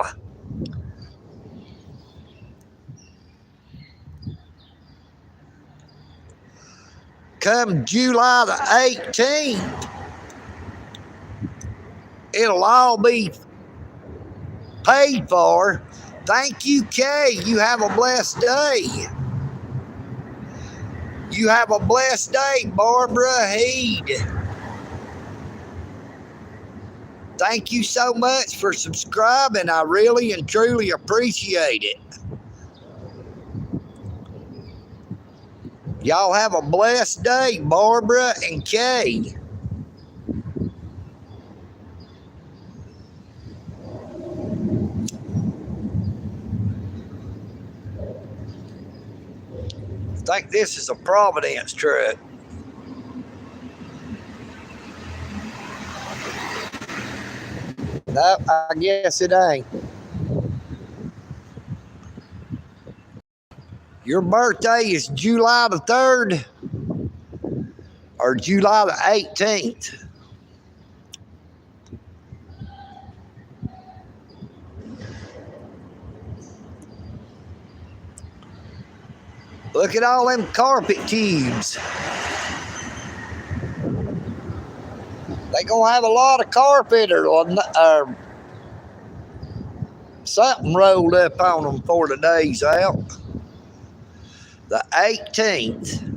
Come July the 18th, it'll all be paid for. Thank you, Kay. You have a blessed day. You have a blessed day, Barbara Heed. Thank you so much for subscribing. I really and truly appreciate it. Y'all have a blessed day, Barbara and Kay. I think this is a Providence truck. No, I guess it ain't. Your birthday is July the 3rd or July the 18th. Look at all them carpet cubes. They gonna have a lot of carpet or something rolled up on them before the day's out. The 18th.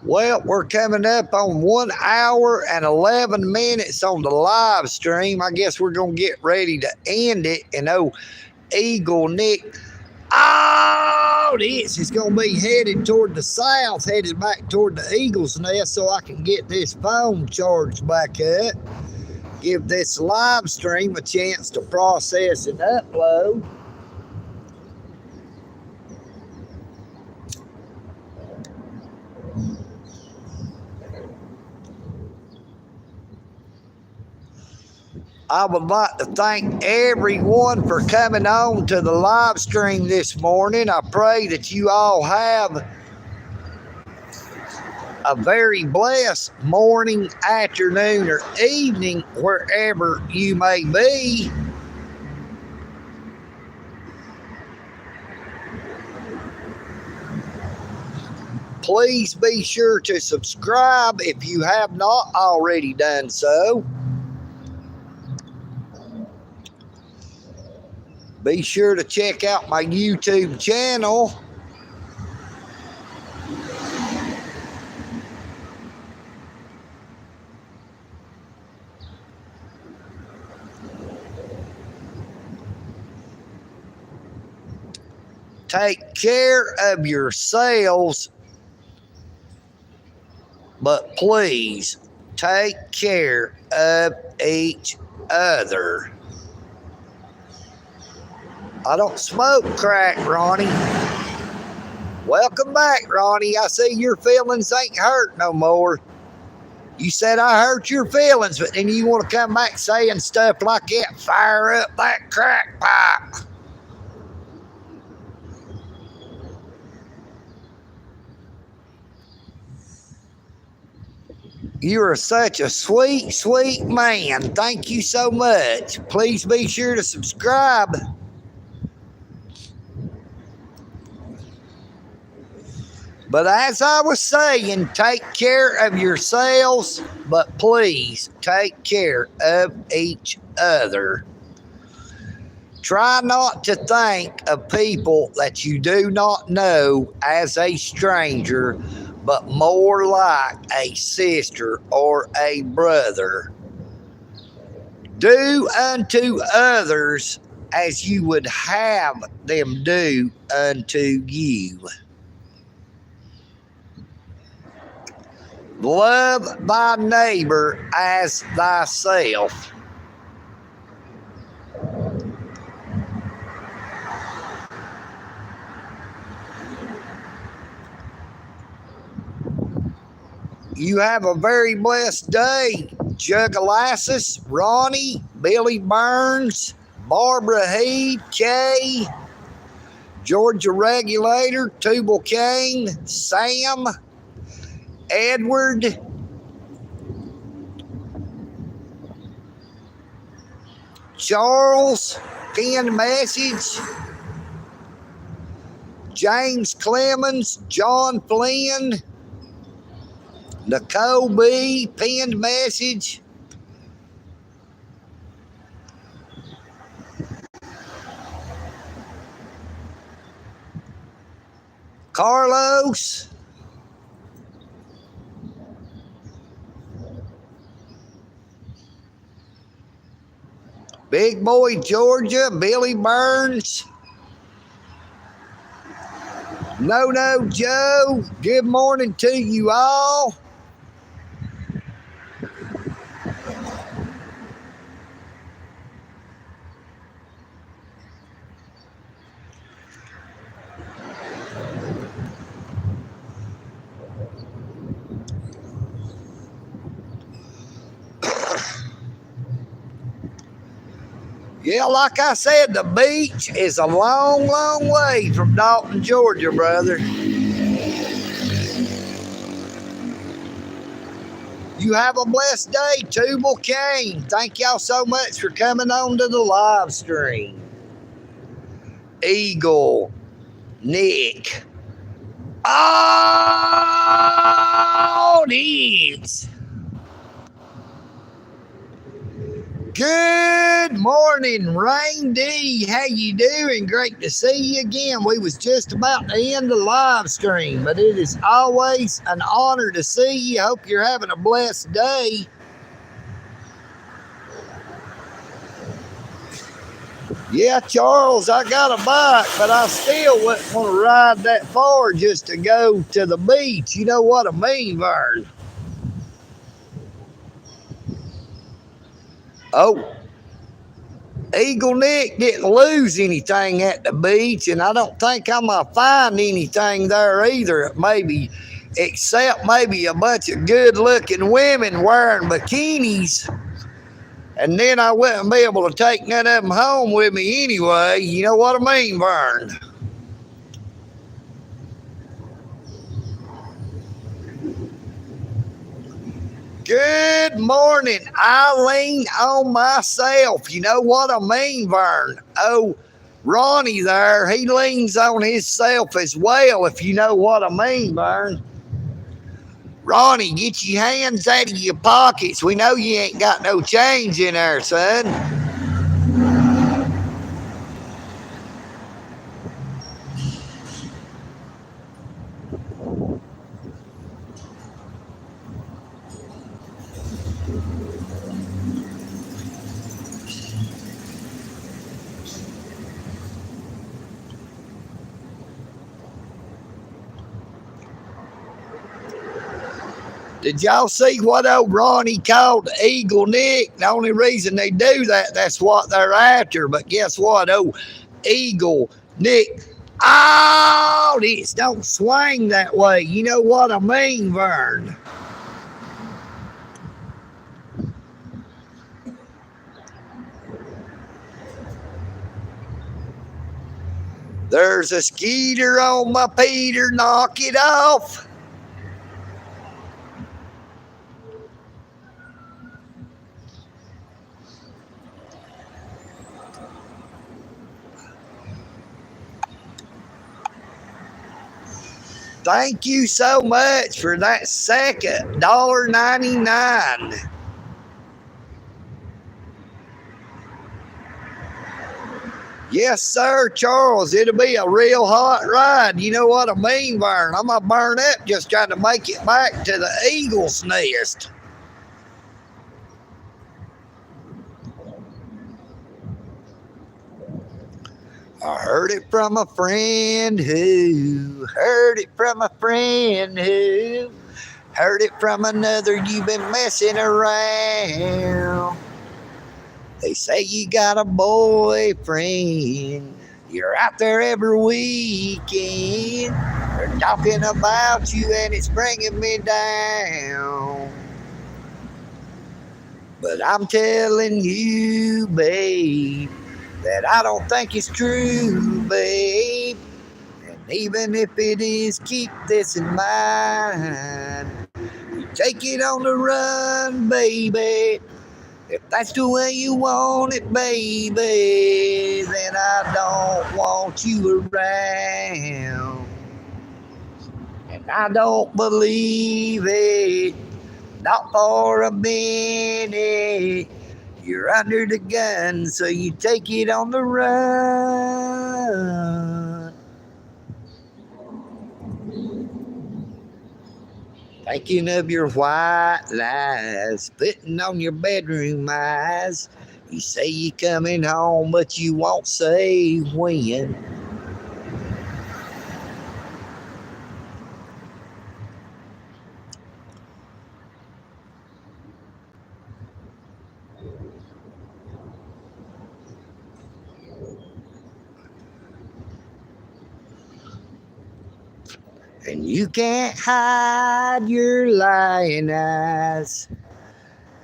Well, we're coming up on 1 hour and 11 minutes on the live stream. I guess we're going to get ready to end it. And Eagle Nick, this is going to be headed toward the south, headed back toward the Eagle's Nest so I can get this phone charged back up. Give this live stream a chance to process and upload. I would like to thank everyone for coming on to the live stream this morning. I pray that you all have a very blessed morning, afternoon, or evening, wherever you may be. Please be sure to subscribe if you have not already done so. Be sure to check out my YouTube channel. take care of yourselves, but please take care of each other. I don't smoke crack, Ronnie. Welcome back, Ronnie. I see your feelings ain't hurt no more. You said I hurt your feelings, but then you want to come back saying stuff like that. Fire up that crack pipe. You are such a sweet, sweet man. Thank you so much. Please be sure to subscribe. But as I was saying, take care of yourselves, but please take care of each other. Try not to think of people that you do not know as a stranger, but more like a sister or a brother. Do unto others as you would have them do unto you. Love thy neighbor as thyself. You have a very blessed day. Jugalassus, Ronnie, Billy Burns, Barbara Heed, Kay, Georgia Regulator, Tubal Kane, Sam, Edward, Charles, pinned message, James Clemens, John Flynn, Nicole B, pinned message, Carlos, Big Boy Georgia, Billy Burns, No Joe, good morning to you all. Yeah, like I said, the beach is a long, long way from Dalton, Georgia, brother. You have a blessed day, Tubal Kane. Thank y'all so much for coming on to the live stream. Eagle, Nick, Audit. Good morning, Rain D. How you doing? Great to see you again. We was just about to end the live stream, but it is always an honor to see you. Hope you're having a blessed day. Yeah, Charles, I got a bike, but I still wouldn't want to ride that far just to go to the beach. You know what I mean, Vern? Oh, Eagle Nick didn't lose anything at the beach, and I don't think I'm going to find anything there either, maybe, except maybe a bunch of good-looking women wearing bikinis, and then I wouldn't be able to take none of them home with me anyway. You know what I mean, Vern? Good morning, Eileen on myself. You know what I mean, Vern? Oh, Ronnie there, he leans on himself as well, if you know what I mean, Vern. Ronnie, get your hands out of your pockets. We know you ain't got no change in there, son. Did y'all see what old Ronnie called the Eagle Nick? The only reason they do that, that's what they're after. But guess what? Old Eagle Nick, oh, this don't swing that way. You know what I mean, Vern? There's a skeeter on my Peter, knock it off. Thank you so much for that second $1.99. Yes, sir, Charles. It'll be a real hot ride. You know what I mean, Vern? I'm going to burn up just trying to make it back to the eagle's nest. I heard it from a friend who heard it from a friend who heard it from another. You've been messing around. They say you got a boyfriend. You're out there every weekend. They're talking about you and it's bringing me down. But I'm telling you, babe, that I don't think it's true, babe. And even if it is, keep this in mind. You take it on the run, baby. If that's the way you want it, baby, then I don't want you around. And I don't believe it, not for a minute. You're under the gun, so you take it on the run. Thinking of your white lies, putting on your bedroom eyes. You say you coming home, but you won't say when. And you can't hide your lying eyes.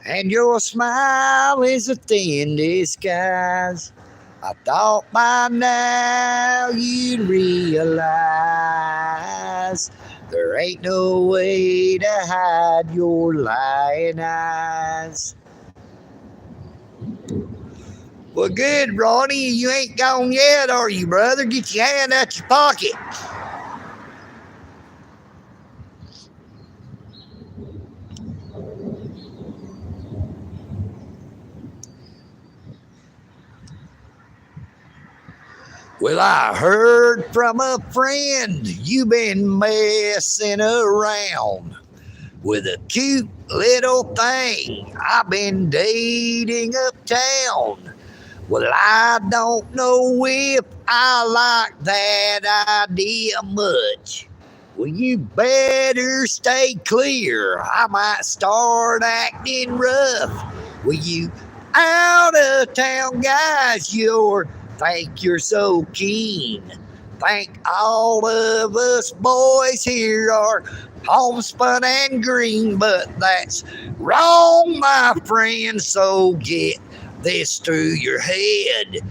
And your smile is a thin disguise. I thought by now you'd realize there ain't no way to hide your lying eyes. Well, good, Ronnie. You ain't gone yet, are you, brother? Get your hand out your pocket. Well, I heard from a friend you've been messing around with a cute little thing I've been dating uptown. Well, I don't know if I like that idea much. Well, you better stay clear. I might start acting rough. Well, you out of town guys, think you're so keen. Think all of us boys here are homespun and green, but that's wrong, my friend. So get this through your head.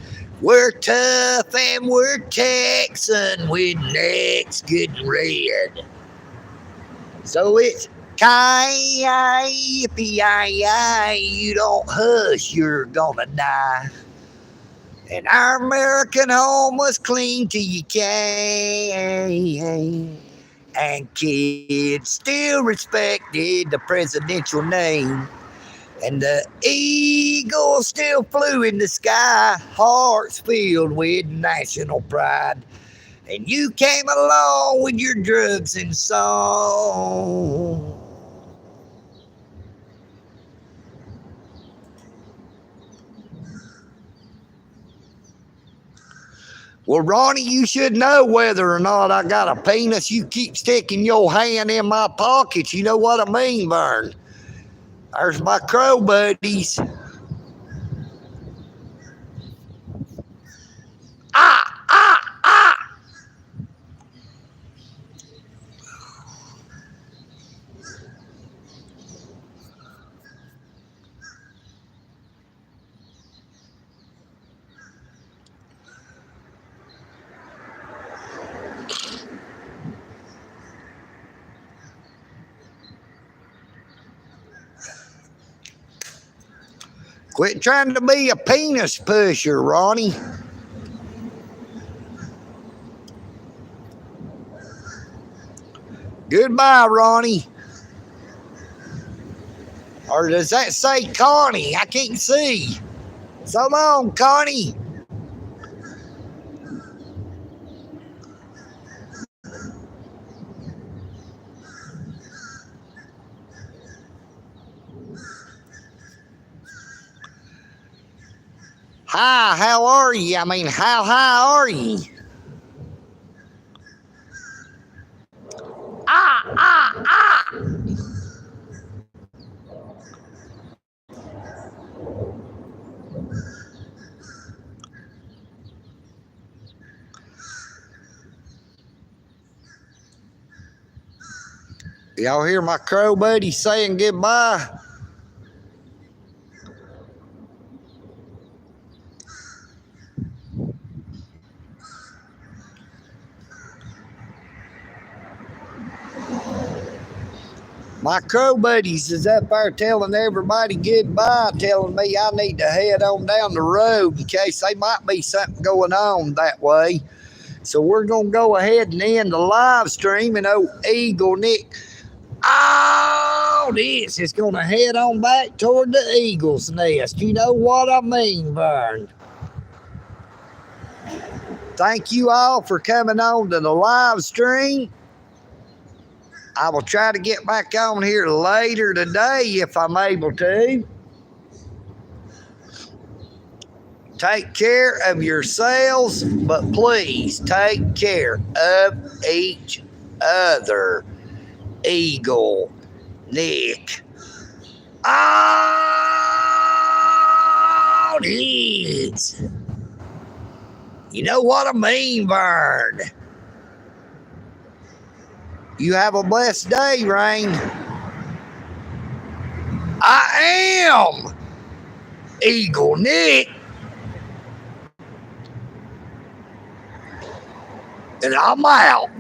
We're tough and we're Texan with necks getting red. So it's K-I-P-I-I, you don't hush, you're gonna die. And our American home was clean till you came. And kids still respected the presidential name. And the eagle still flew in the sky, hearts filled with national pride. And you came along with your drugs and song. Well, Ronnie, you should know whether or not I got a penis. You keep sticking your hand in my pockets. You know what I mean, Vern? There's my crow buddies. Ah, ah, ah. Quit trying to be a penis pusher, Ronnie. Goodbye, Ronnie. Or does that say Connie? I can't see. So long, Connie. Hi, how are you? I mean, how high are you? Ah, ah, ah. Y'all hear my crow buddy saying goodbye? My crow buddies is up there telling everybody goodbye, telling me I need to head on down the road in case there might be something going on that way. So we're going to go ahead and end the live stream, and old Eagle Nick Audit is going to head on back toward the eagle's nest. You know what I mean, Vern? Thank you all for coming on to the live stream. I will try to get back on here later today if I'm able to. Take care of yourselves, but please take care of each other. Eagle Nick Audit. You know what I mean, Vern? You have a blessed day, Rain. I am Eagle Nick, and I'm out.